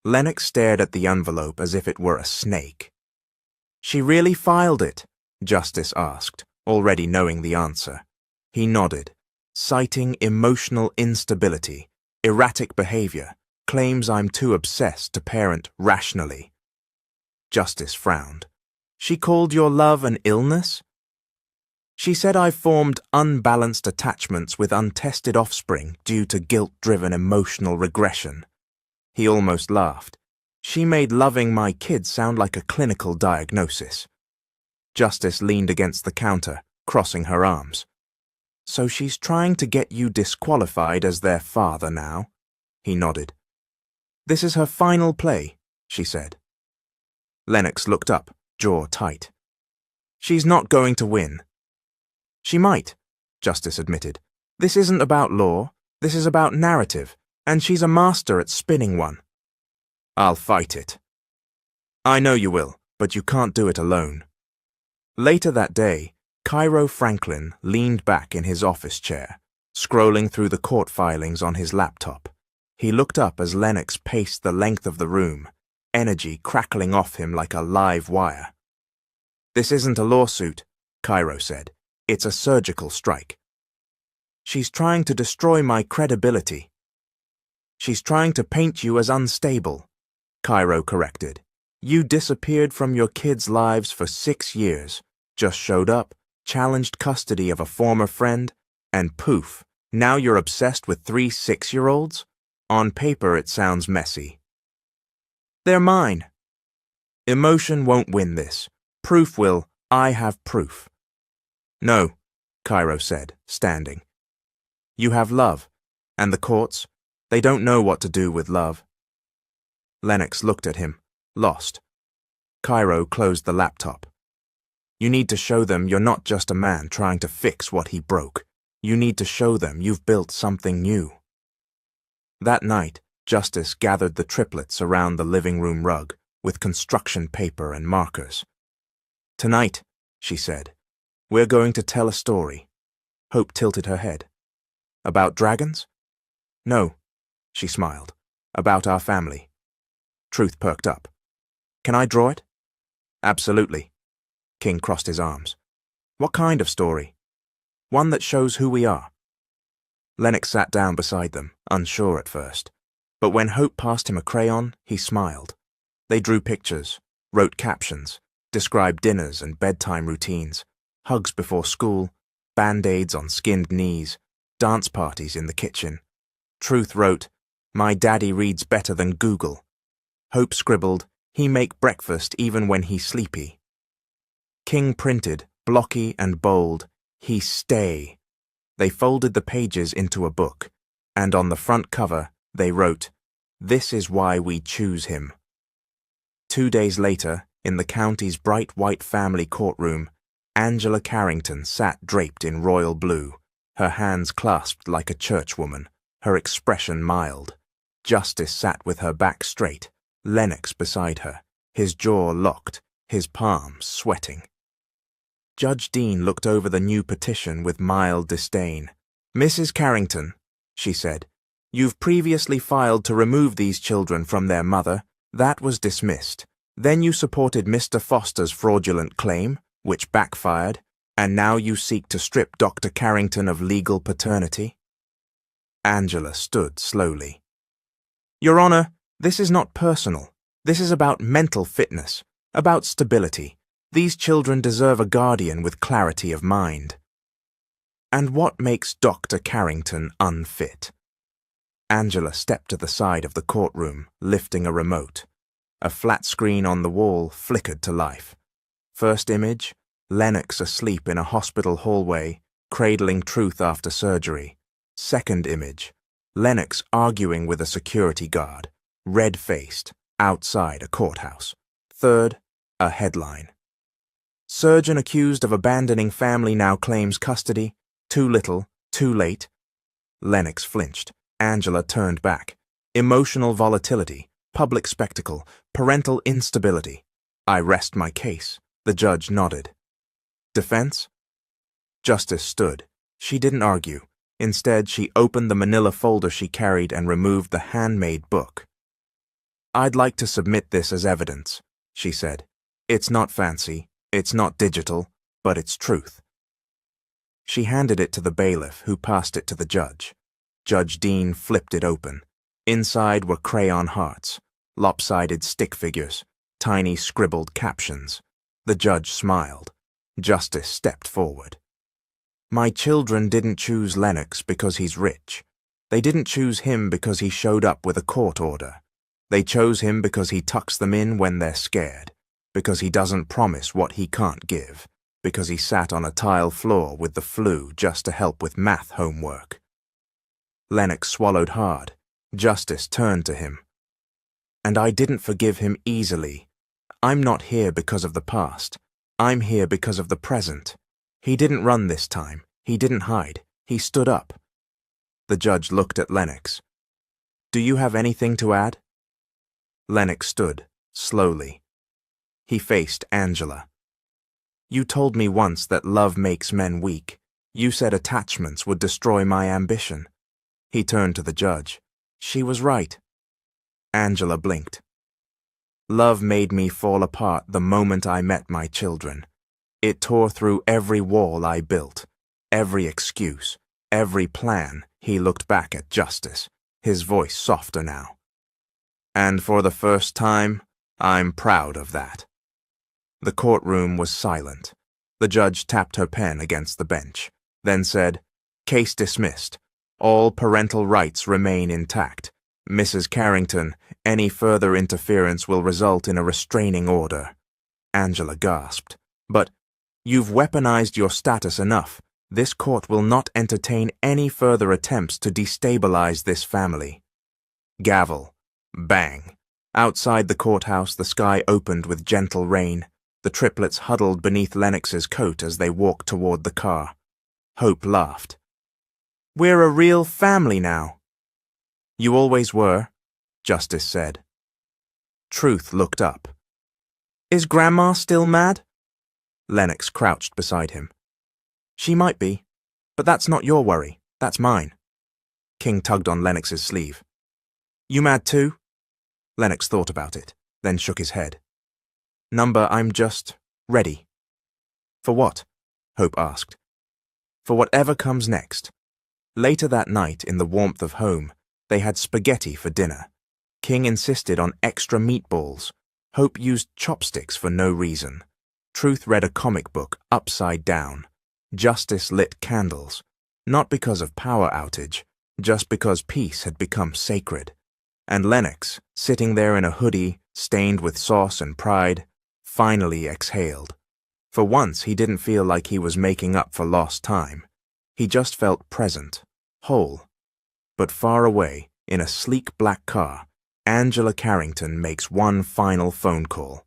Speaker 1: Lennox stared at the envelope as if it were a snake. She really filed it? Justice asked, already knowing the answer. He nodded, citing emotional instability, erratic behavior, claims I'm too obsessed to parent rationally. Justice frowned. She called your love an illness? She said I formed unbalanced attachments with untested offspring due to guilt-driven emotional regression. He almost laughed. She made loving my kids sound like a clinical diagnosis. Justice leaned against the counter, crossing her arms. So she's trying to get you disqualified as their father now? He nodded. This is her final play, she said. Lennox looked up, jaw tight. She's not going to win. She might, Justice admitted. This isn't about law, this is about narrative, and she's a master at spinning one. I'll fight it. I know you will, but you can't do it alone. Later that day, Cairo Franklin leaned back in his office chair, scrolling through the court filings on his laptop. He looked up as Lennox paced the length of the room, energy crackling off him like a live wire. This isn't a lawsuit, Cairo said. It's a surgical strike. She's trying to destroy my credibility. She's trying to paint you as unstable, Cairo corrected. You disappeared from your kids' lives for 6 years, just showed up, challenged custody of a former friend, and poof, now you're obsessed with 3 6-year-olds? On paper it sounds messy. They're mine. Emotion won't win this. Proof will. I have proof. No, Cairo said, standing. You have love, and the courts, they don't know what to do with love. Lennox looked at him, lost. Cairo closed the laptop. You need to show them you're not just a man trying to fix what he broke. You need to show them you've built something new. That night, Justice gathered the triplets around the living room rug with construction paper and markers. Tonight, she said, we're going to tell a story. Hope tilted her head. About dragons? No, she smiled. About our family. Truth perked up. Can I draw it? Absolutely. King crossed his arms. What kind of story? One that shows who we are. Lennox sat down beside them, unsure at first. But when Hope passed him a crayon, he smiled. They drew pictures, wrote captions, described dinners and bedtime routines, hugs before school, band-aids on skinned knees, dance parties in the kitchen. Truth wrote, "My daddy reads better than Google." Hope scribbled, "He make breakfast even when he sleepy." King printed, blocky and bold, "He stay." They folded the pages into a book, and on the front cover they wrote, "This is why we choose him." 2 days later, in the county's bright white family courtroom, Angela Carrington sat draped in royal blue, her hands clasped like a churchwoman, her expression mild. Justice sat with her back straight, Lennox beside her, his jaw locked, his palms sweating. Judge Dean looked over the new petition with mild disdain. "Mrs. Carrington," she said, "you've previously filed to remove these children from their mother. That was dismissed. Then you supported Mr. Foster's fraudulent claim, which backfired, and now you seek to strip Dr. Carrington of legal paternity." Angela stood slowly. "Your Honor, this is not personal. This is about mental fitness, about stability. These children deserve a guardian with clarity of mind." "And what makes Dr. Carrington unfit?" Angela stepped to the side of the courtroom, lifting a remote. A flat screen on the wall flickered to life. First image, Lennox asleep in a hospital hallway, cradling Truth after surgery. Second image, Lennox arguing with a security guard, red-faced, outside a courthouse. Third, a headline. "Surgeon accused of abandoning family now claims custody. Too little, too late." Lennox flinched. Angela turned back. "Emotional volatility, public spectacle, parental instability. I rest my case." The judge nodded. "Defense?" Justice stood. She didn't argue. Instead, she opened the manila folder she carried and removed the handmade book. "I'd like to submit this as evidence," she said. "It's not fancy, it's not digital, but it's truth." She handed it to the bailiff, who passed it to the judge. Judge Dean flipped it open. Inside were crayon hearts, lopsided stick figures, tiny scribbled captions. The judge smiled. Justice stepped forward. "My children didn't choose Lennox because he's rich. They didn't choose him because he showed up with a court order. They chose him because he tucks them in when they're scared, because he doesn't promise what he can't give, because he sat on a tile floor with the flu just to help with math homework." Lennox swallowed hard. Justice turned to him. "And I didn't forgive him easily. I'm not here because of the past. I'm here because of the present. He didn't run this time. He didn't hide. He stood up." The judge looked at Lennox. "Do you have anything to add?" Lennox stood, slowly. He faced Angela. "You told me once that love makes men weak. You said attachments would destroy my ambition." He turned to the judge. "She was right." Angela blinked. "Love made me fall apart the moment I met my children. It tore through every wall I built, every excuse, every plan." He looked back at Justice, his voice softer now. "And for the first time, I'm proud of that." The courtroom was silent. The judge tapped her pen against the bench, then said, "Case dismissed. All parental rights remain intact. Mrs. Carrington, any further interference will result in a restraining order." Angela gasped. "But you've weaponized your status enough. This court will not entertain any further attempts to destabilize this family." Gavel. Bang. Outside the courthouse, the sky opened with gentle rain. The triplets huddled beneath Lennox's coat as they walked toward the car. Hope laughed. "We're a real family now." "You always were," Justice said. Truth looked up. "Is Grandma still mad?" Lennox crouched beside him. "She might be, but that's not your worry, that's mine." King tugged on Lennox's sleeve. "You mad too?" Lennox thought about it, then shook his head. "Number, I'm just ready." "For what?" Hope asked. "For whatever comes next." Later that night, in the warmth of home, they had spaghetti for dinner. King insisted on extra meatballs. Hope used chopsticks for no reason. Truth read a comic book upside down. Justice lit candles, not because of power outage, just because peace had become sacred. And Lennox, sitting there in a hoodie, stained with sauce and pride, finally exhaled. For once, he didn't feel like he was making up for lost time. He just felt present, whole. But far away, in a sleek black car, Angela Carrington makes one final phone call.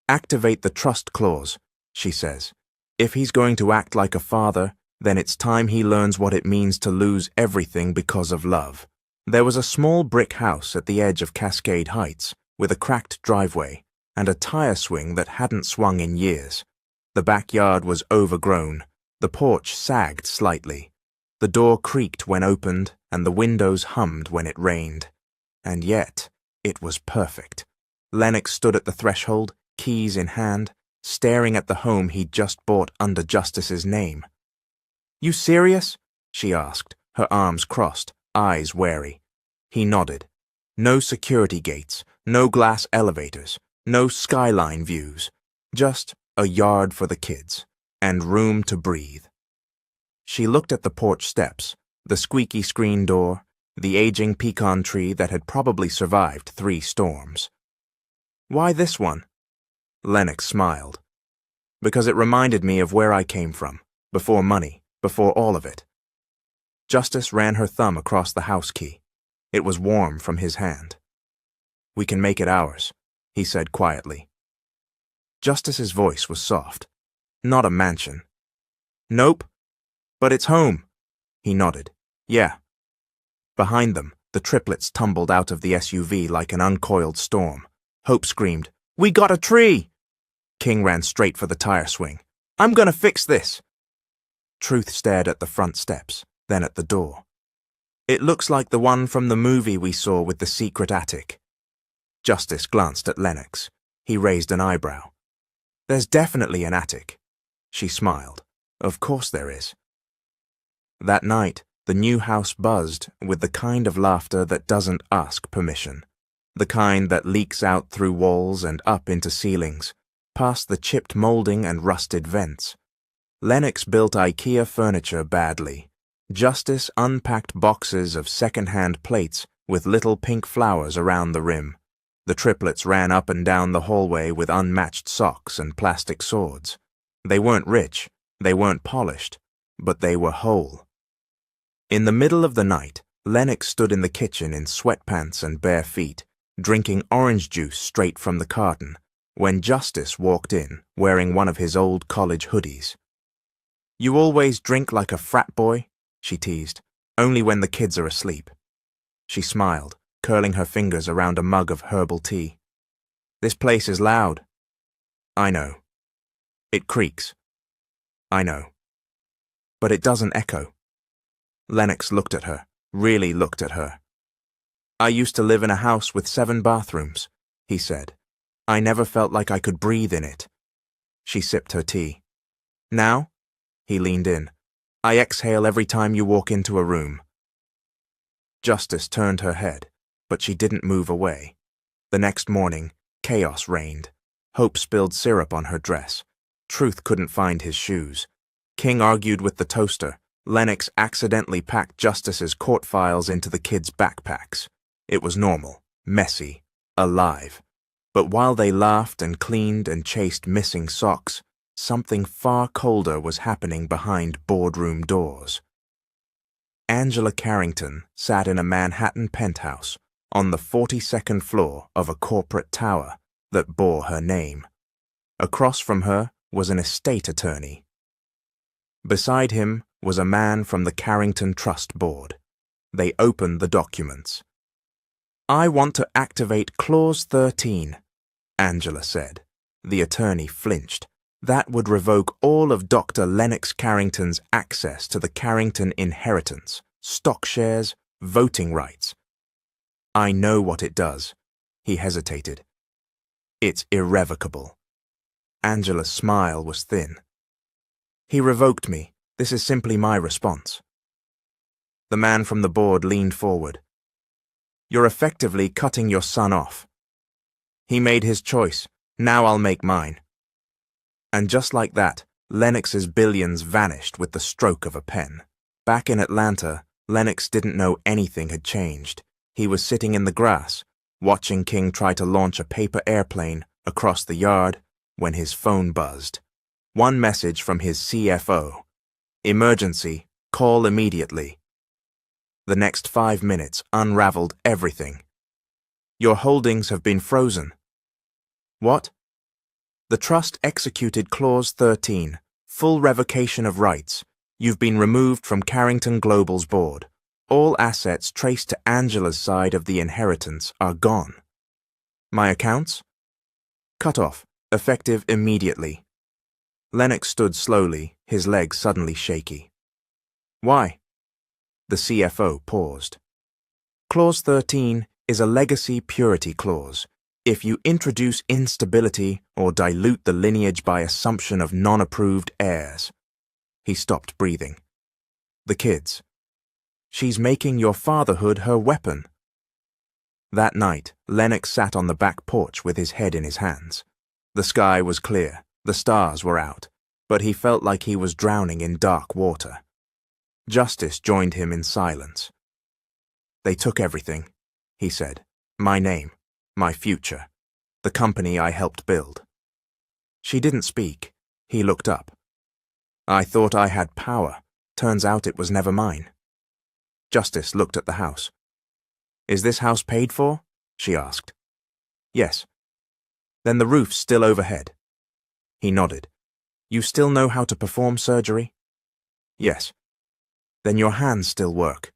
Speaker 1: "Activate the trust clause," she says. "If he's going to act like a father, then it's time he learns what it means to lose everything because of love." There was a small brick house at the edge of Cascade Heights, with a cracked driveway and a tire swing that hadn't swung in years. The backyard was overgrown. The porch sagged slightly. The door creaked when opened, and the windows hummed when it rained. And yet, it was perfect. Lennox stood at the threshold, keys in hand, staring at the home he'd just bought under Justice's name. "You serious?" she asked, her arms crossed, eyes wary. He nodded. No security gates, no glass elevators, no skyline views, just a yard for the kids, and room to breathe. She looked at the porch steps, the squeaky screen door, the aging pecan tree that had probably survived 3 storms. "Why this one?" Lennox smiled. "Because it reminded me of where I came from, before money, before all of it." Justice ran her thumb across the house key. It was warm from his hand. "We can make it ours," he said quietly. Justice's voice was soft. "Not a mansion." "Nope. But it's home." He nodded. "Yeah." Behind them, the triplets tumbled out of the SUV like an uncoiled storm. Hope screamed, "We got a tree!" King ran straight for the tire swing. "I'm gonna fix this!" Truth stared at the front steps, then at the door. "It looks like the one from the movie we saw with the secret attic." Justice glanced at Lennox. He raised an eyebrow. "There's definitely an attic." She smiled. "Of course there is." That night, the new house buzzed with the kind of laughter that doesn't ask permission, the kind that leaks out through walls and up into ceilings, past the chipped molding and rusted vents. Lennox built IKEA furniture badly. Justice unpacked boxes of second-hand plates with little pink flowers around the rim. The triplets ran up and down the hallway with unmatched socks and plastic swords. They weren't rich, they weren't polished, but they were whole. In the middle of the night, Lennox stood in the kitchen in sweatpants and bare feet, drinking orange juice straight from the carton, when Justice walked in, wearing one of his old college hoodies. "You always drink like a frat boy?" she teased. "Only when the kids are asleep." She smiled, curling her fingers around a mug of herbal tea. "This place is loud." "I know." "It creaks." "I know." "But it doesn't echo." Lennox looked at her, really looked at her. "I used to live in a house with 7 bathrooms," he said. "I never felt like I could breathe in it." She sipped her tea. "Now?" He leaned in. "I exhale every time you walk into a room." Justice turned her head, but she didn't move away. The next morning, chaos reigned. Hope spilled syrup on her dress. Truth couldn't find his shoes. King argued with the toaster. Lennox accidentally packed Justice's court files into the kids' backpacks. It was normal, messy, alive. But while they laughed and cleaned and chased missing socks, something far colder was happening behind boardroom doors. Angela Carrington sat in a Manhattan penthouse on the 42nd floor of a corporate tower that bore her name. Across from her was an estate attorney. Beside him was a man from the Carrington Trust Board. They opened the documents. "I want to activate Clause 13, Angela said. The attorney flinched. That would revoke all of Dr. Lennox Carrington's access to the Carrington inheritance, stock shares, voting rights. "I know what it does." He hesitated. "It's irrevocable." Angela's smile was thin. "He revoked me. This is simply my response." The man from the board leaned forward. You're effectively cutting your son off. He made his choice. Now I'll make mine. And just like that, Lennox's billions vanished with the stroke of a pen. Back in Atlanta, Lennox didn't know anything had changed. He was sitting in the grass, watching King try to launch a paper airplane across the yard when his phone buzzed. One message from his CFO. Emergency, call immediately. The next 5 minutes unraveled everything. Your holdings have been frozen. What? The trust executed Clause 13, full revocation of rights. You've been removed from Carrington Global's board. All assets traced to Angela's side of the inheritance are gone. My accounts? Cut off, effective immediately. Lennox stood slowly, his legs suddenly shaky. Why? The CFO paused. Clause 13 is a legacy purity clause. If you introduce instability or dilute the lineage by assumption of non-approved heirs. He stopped breathing. The kids. She's making your fatherhood her weapon. That night, Lennox sat on the back porch with his head in his hands. The sky was clear, the stars were out, but he felt like he was drowning in dark water. Justice joined him in silence. They took everything, he said. My name, my future, the company I helped build. She didn't speak. He looked up. I thought I had power. Turns out it was never mine. Justice looked at the house. Is this house paid for? She asked. Yes. Then the roof's still overhead. He nodded. You still know how to perform surgery? Yes. Then your hands still work.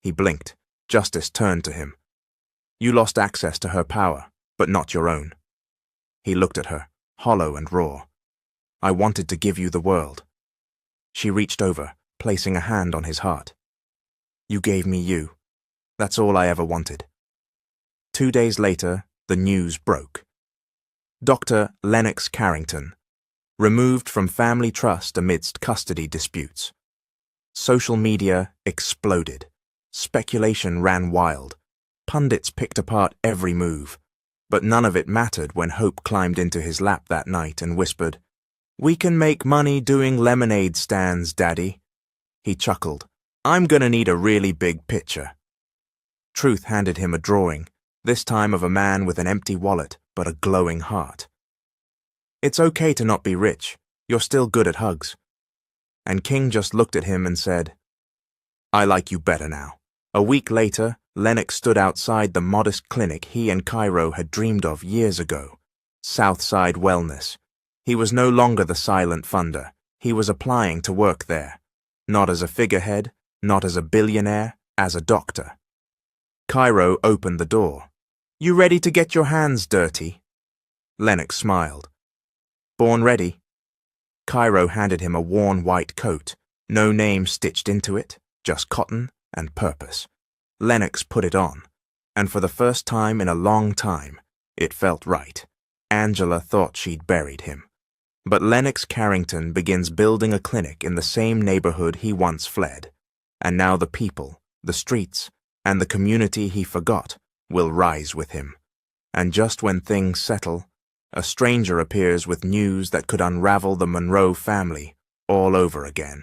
Speaker 1: He blinked. Justice turned to him. You lost access to her power, but not your own. He looked at her, hollow and raw. I wanted to give you the world. She reached over, placing a hand on his heart. You gave me you. That's all I ever wanted. 2 days later, the news broke. Dr. Lennox Carrington, removed from family trust amidst custody disputes. Social media exploded. Speculation ran wild. Pundits picked apart every move. But none of it mattered when Hope climbed into his lap that night and whispered, We can make money doing lemonade stands, Daddy. He chuckled. I'm gonna need a really big picture. Truth handed him a drawing, this time of a man with an empty wallet but a glowing heart. It's okay to not be rich. You're still good at hugs. And King just looked at him and said, I like you better now. A week later, Lennox stood outside the modest clinic he and Cairo had dreamed of years ago, Southside Wellness. He was no longer the silent funder. He was applying to work there, not as a figurehead, not as a billionaire, as a doctor. Cairo opened the door. You ready to get your hands dirty? Lennox smiled. Born ready. Cairo handed him a worn white coat, no name stitched into it, just cotton and purpose. Lennox put it on, and for the first time in a long time, it felt right. Angela thought she'd buried him. But Lennox Carrington begins building a clinic in the same neighborhood he once fled, and now the people, the streets, and the community he forgot will rise with him. And just when things settle, a stranger appears with news that could unravel the Monroe family all over again.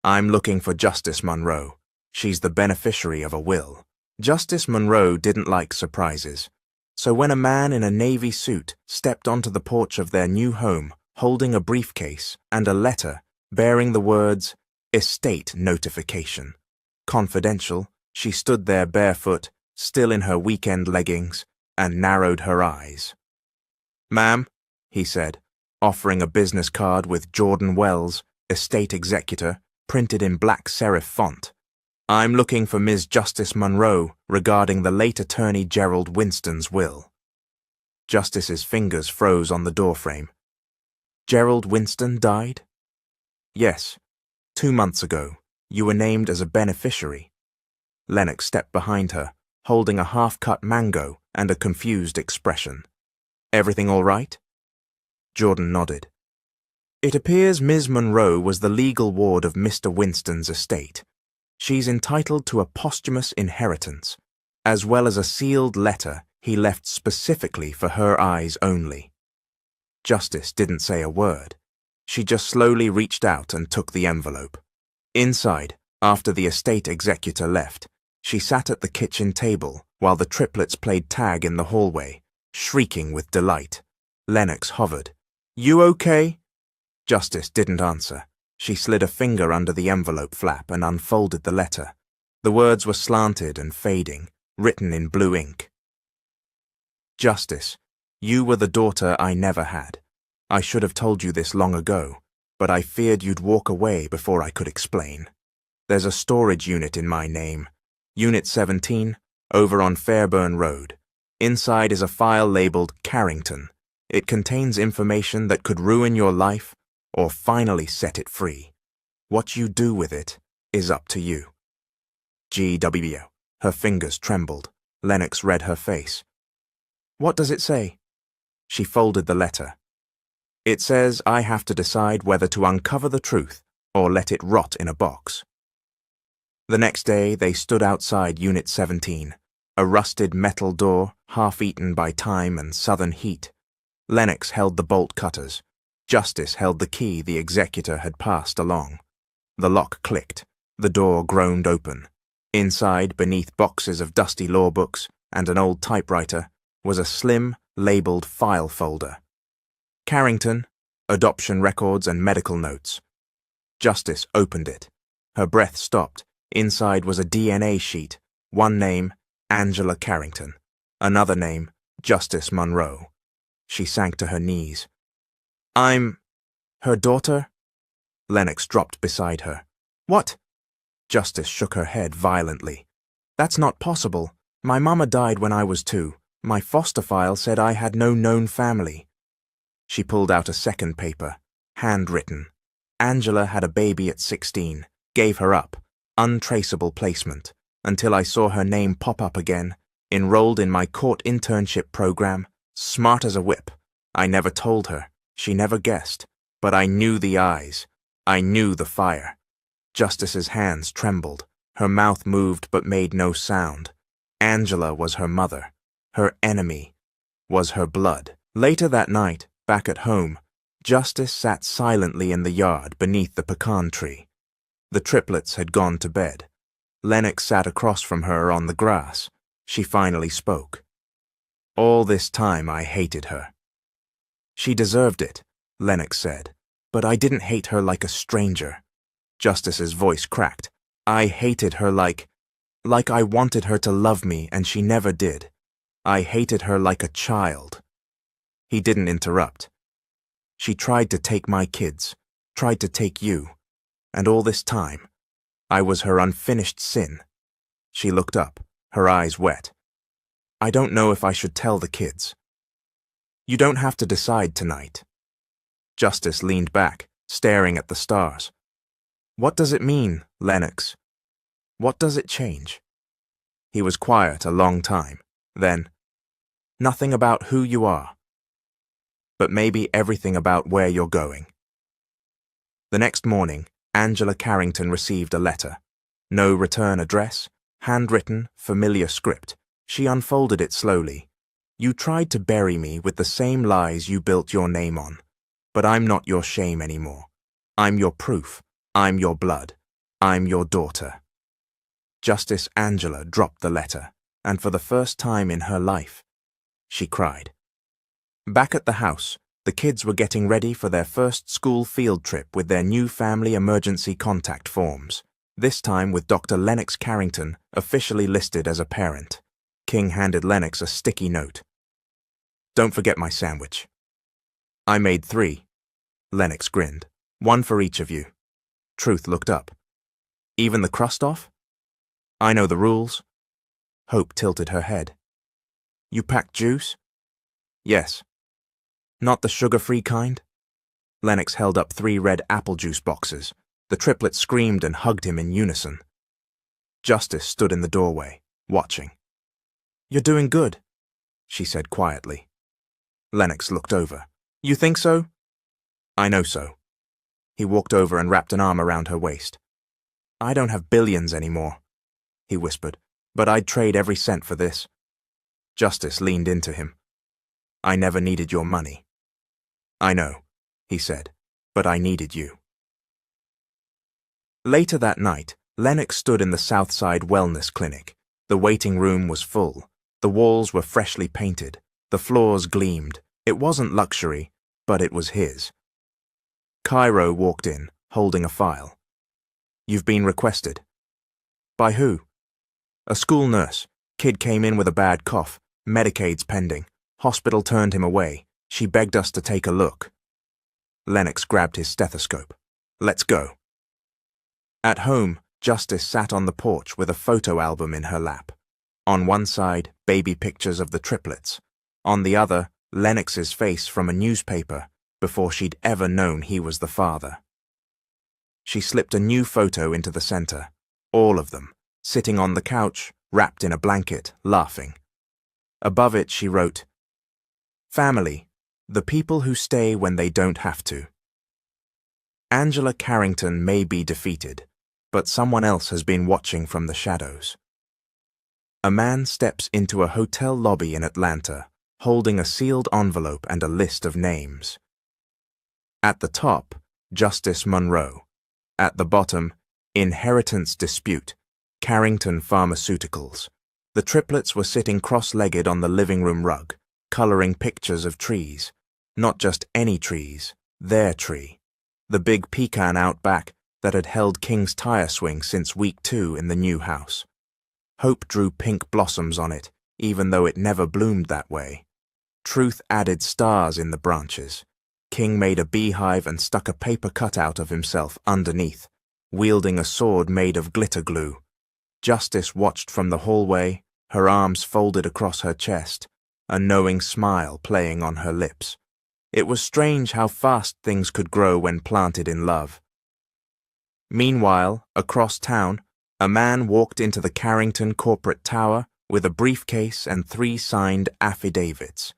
Speaker 1: I'm looking for Justice Monroe. She's the beneficiary of a will. Justice Monroe didn't like surprises. So when a man in a navy suit stepped onto the porch of their new home, holding a briefcase and a letter bearing the words, Estate Notification. Confidential, she stood there barefoot, still in her weekend leggings, and narrowed her eyes. Ma'am, he said, offering a business card with Jordan Wells, estate executor, printed in black serif font. I'm looking for Ms. Justice Monroe regarding the late attorney Gerald Winston's will. Justice's fingers froze on the doorframe. Gerald Winston died? Yes. 2 months ago, you were named as a beneficiary. Lennox stepped behind her, holding a half-cut mango and a confused expression. Everything all right? Jordan nodded. It appears Ms. Monroe was the legal ward of Mr. Winston's estate. She's entitled to a posthumous inheritance. as well as a sealed letter he left specifically for her eyes only. Justice didn't say a word. She just slowly reached out and took the envelope. Inside, after the estate executor left, she sat at the kitchen table while the triplets played tag in the hallway, shrieking with delight. Lennox hovered. "You okay?" Justice didn't answer. She slid a finger under the envelope flap and unfolded the letter. The words were slanted and fading, written in blue ink. "Justice, you were the daughter I never had. I should have told you this long ago, but I feared you'd walk away before I could explain. There's a storage unit in my name, Unit 17, over on Fairburn Road. Inside is a file labeled Carrington. It contains information that could ruin your life or finally set it free. What you do with it is up to you. G.W." Her fingers trembled. Lennox read her face. "What does it say?" She folded the letter. "It says I have to decide whether to uncover the truth or let it rot in a box." The next day, they stood outside Unit 17, a rusted metal door half-eaten by time and southern heat. Lennox held the bolt cutters. Justice held the key the executor had passed along. The lock clicked. The door groaned open. Inside, beneath boxes of dusty law books and an old typewriter, was a slim, labeled file folder. Carrington, adoption records and medical notes. Justice opened it. Her breath stopped. Inside was a DNA sheet. One name, Angela Carrington. Another name, Justice Monroe. She sank to her knees. "I'm her daughter?" Lennox dropped beside her. "What?" Justice shook her head violently. "That's not possible. My mama died when I was 2. My foster file said I had no known family." She pulled out a second paper, handwritten. Angela had a baby at 16, gave her up, untraceable placement, until I saw her name pop up again, enrolled in my court internship program, smart as a whip. I never told her. She never guessed. But I knew the eyes. I knew the fire. Justice's hands trembled. Her mouth moved but made no sound. Angela was her mother. Her enemy was her blood. Later that night, back at home, Justice sat silently in the yard beneath the pecan tree. The triplets had gone to bed. Lennox sat across from her on the grass. She finally spoke. "All this time I hated her." "She deserved it," Lennox said, "but I didn't hate her like a stranger." Justice's voice cracked. "I hated her like I wanted her to love me and she never did. I hated her like a child." He didn't interrupt. "She tried to take my kids, tried to take you. And all this time, I was her unfinished sin." She looked up, her eyes wet. "I don't know if I should tell the kids." "You don't have to decide tonight." Justice leaned back, staring at the stars. "What does it mean, Lennox? What does it change?" He was quiet a long time. Then, "Nothing about who you are, but maybe everything about where you're going." The next morning, Angela Carrington received a letter. No return address, handwritten, familiar script. She unfolded it slowly. "You tried to bury me with the same lies you built your name on. But I'm not your shame anymore. I'm your proof. I'm your blood. I'm your daughter." Justice Angela dropped the letter, and for the first time in her life, she cried. Back at the house, the kids were getting ready for their first school field trip with their new family emergency contact forms, this time with Dr. Lennox Carrington officially listed as a parent. King handed Lennox a sticky note. "Don't forget my sandwich." "I made 3. Lennox grinned. "One for each of you." Truth looked up. "Even the crust off?" "I know the rules." Hope tilted her head. "You packed juice?" "Yes." "Not the sugar-free kind?" Lennox held up 3 red apple juice boxes. The triplets screamed and hugged him in unison. Justice stood in the doorway, watching. "You're doing good," she said quietly. Lennox looked over. "You think so?" "I know so." He walked over and wrapped an arm around her waist. "I don't have billions anymore," he whispered, but I'd trade every cent for this. Justice leaned into him. I never needed your money. I know, he said, but I needed you. Later that night, Lennox stood in the Southside Wellness Clinic. The waiting room was full. The walls were freshly painted. The floors gleamed. It wasn't luxury, but it was his. Cairo walked in, holding a file. You've been requested. By who? A school nurse. Kid came in with a bad cough. Medicaid's pending. Hospital turned him away. She begged us to take a look. Lennox grabbed his stethoscope. Let's go. At home, Justice sat on the porch with a photo album in her lap. On one side, baby pictures of the triplets. On the other, Lennox's face from a newspaper before she'd ever known he was the father. She slipped a new photo into the center. All of them, sitting on the couch, wrapped in a blanket, laughing. Above it, she wrote, Family, the people who stay when they don't have to. Angela Carrington may be defeated, but someone else has been watching from the shadows. A man steps into a hotel lobby in Atlanta, holding a sealed envelope and a list of names. At the top, Justice Monroe. At the bottom, Inheritance Dispute, Carrington Pharmaceuticals. The triplets were sitting cross-legged on the living room rug, coloring pictures of trees. Not just any trees, their tree. The big pecan out back that had held King's tire swing since week 2 in the new house. Hope drew pink blossoms on it, even though it never bloomed that way. Truth added stars in the branches. King made a beehive and stuck a paper cutout of himself underneath, wielding a sword made of glitter glue. Justice watched from the hallway, her arms folded across her chest, a knowing smile playing on her lips. It was strange how fast things could grow when planted in love. Meanwhile, across town, a man walked into the Carrington corporate tower with a briefcase and 3 signed affidavits.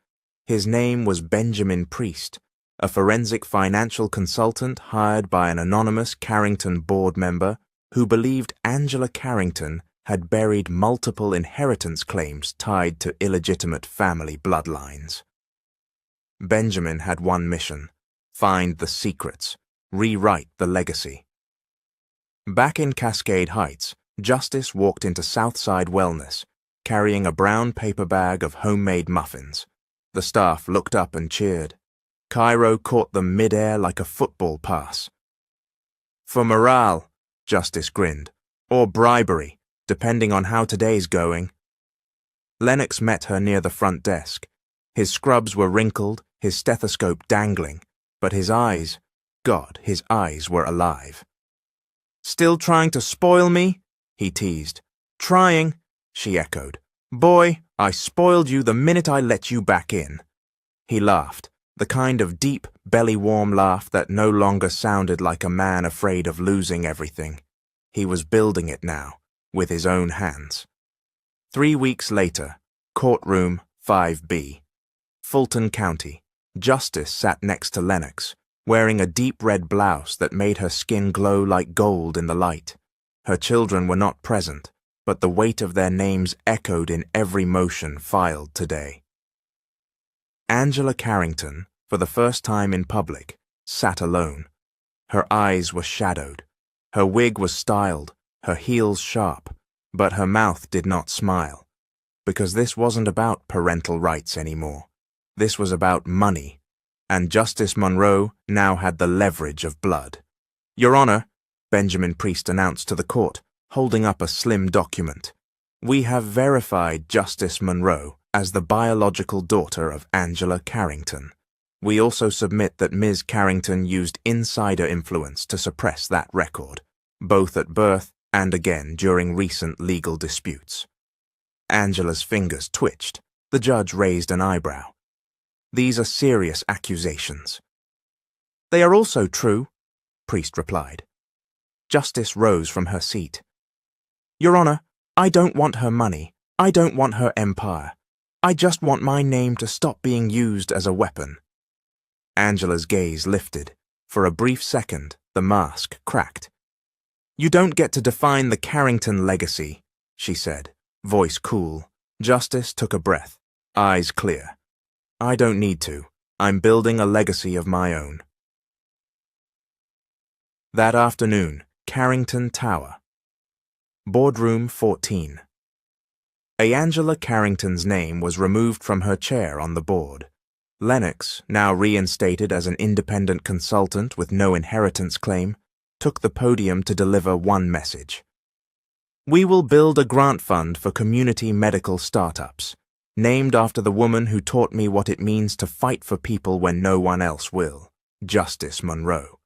Speaker 1: His name was Benjamin Priest, a forensic financial consultant hired by an anonymous Carrington board member who believed Angela Carrington had buried multiple inheritance claims tied to illegitimate family bloodlines. Benjamin had one mission: find the secrets, rewrite the legacy. Back in Cascade Heights, Justice walked into Southside Wellness, carrying a brown paper bag of homemade muffins. The staff looked up and cheered. Cairo caught them mid-air like a football pass. For morale, Justice grinned, or bribery, depending on how today's going. Lennox met her near the front desk. His scrubs were wrinkled, his stethoscope dangling, but his eyes, God, his eyes were alive. Still trying to spoil me? He teased. Trying, she echoed. Boy, I spoiled you the minute I let you back in. He laughed, the kind of deep, belly-warm laugh that no longer sounded like a man afraid of losing everything. He was building it now, with his own hands. 3 weeks later, courtroom 5B. Fulton County. Justice sat next to Lennox, wearing a deep red blouse that made her skin glow like gold in the light. Her children were not present, but the weight of their names echoed in every motion filed today. Angela Carrington, for the first time in public, sat alone. Her eyes were shadowed. Her wig was styled, her heels sharp, but her mouth did not smile, because this wasn't about parental rights anymore. This was about money, and Justice Monroe now had the leverage of blood. Your Honor, Benjamin Priest announced to the court, holding up a slim document. We have verified Justice Monroe as the biological daughter of Angela Carrington. We also submit that Ms. Carrington used insider influence to suppress that record, both at birth and again during recent legal disputes. Angela's fingers twitched. The judge raised an eyebrow. These are serious accusations. They are also true, Priest replied. Justice rose from her seat. Your Honor, I don't want her money. I don't want her empire. I just want my name to stop being used as a weapon. Angela's gaze lifted. For a brief second, the mask cracked. You don't get to define the Carrington legacy, she said, Voice cool. Justice took a breath, eyes clear. I don't need to. I'm building a legacy of my own. That afternoon, Carrington Tower. Boardroom 14. Angela Carrington's name was removed from her chair on the board. Lennox, now reinstated as an independent consultant with no inheritance claim, took the podium to deliver one message. We will build a grant fund for community medical startups, named after the woman who taught me what it means to fight for people when no one else will, Justice Monroe.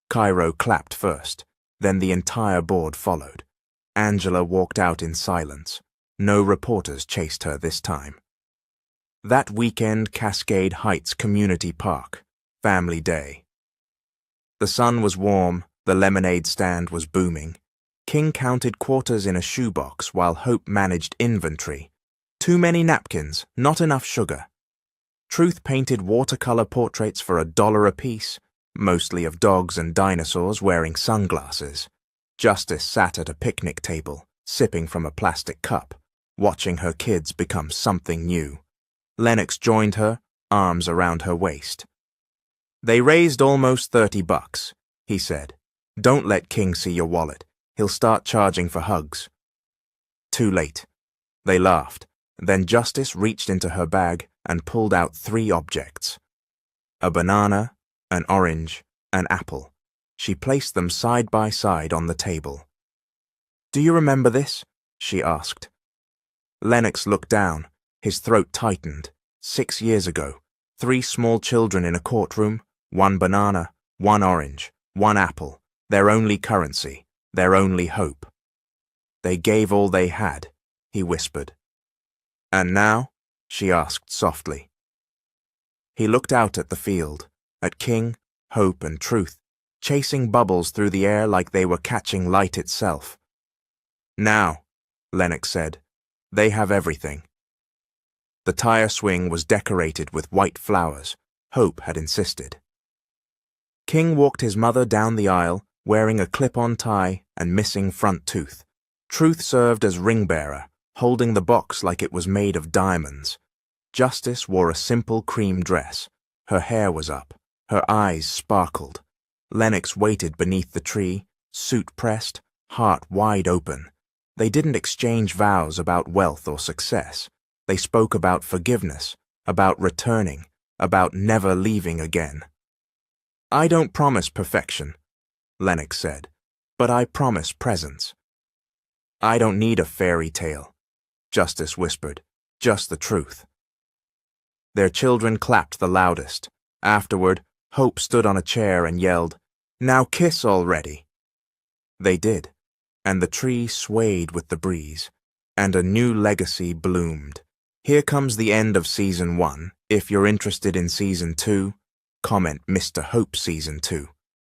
Speaker 1: Cairo clapped first, then the entire board followed. Angela walked out in silence. No reporters chased her this time. That weekend, Cascade Heights Community Park, Family Day. The sun was warm, the lemonade stand was booming. King counted quarters in a shoebox while Hope managed inventory. Too many napkins, not enough sugar. Truth painted watercolor portraits for $1 apiece, mostly of dogs and dinosaurs wearing sunglasses. Justice sat at a picnic table, sipping from a plastic cup, watching her kids become something new. Lennox joined her, arms around her waist. They raised almost $30, he said. Don't let King see your wallet. He'll start charging for hugs. Too late. They laughed. Then Justice reached into her bag and pulled out 3 objects. A banana, an orange, an apple. She placed them side by side on the table. Do you remember this? She asked. Lennox looked down. His throat tightened. 6 years ago, 3 small children in a courtroom, 1 banana, 1 orange, 1 apple, their only currency, their only hope. They gave all they had, he whispered. And now? She asked softly. He looked out at the field, at King, Hope, and Truth, chasing bubbles through the air like they were catching light itself. Now, Lennox said, they have everything. The tire swing was decorated with white flowers. Hope had insisted. King walked his mother down the aisle, wearing a clip-on tie and missing front tooth. Truth served as ring-bearer, holding the box like it was made of diamonds. Justice wore a simple cream dress. Her hair was up. Her eyes sparkled. Lennox waited beneath the tree, suit pressed, heart wide open. They didn't exchange vows about wealth or success. They spoke about forgiveness, about returning, about never leaving again. I don't promise perfection, Lennox said, but I promise presence. I don't need a fairy tale, Justice whispered, just the truth. Their children clapped the loudest. Afterward, Hope stood on a chair and yelled, Now kiss already. They did, and the tree swayed with the breeze, and a new legacy bloomed. Here comes the end of Season 1. If you're interested in Season 2, comment Mr. Hope Season 2.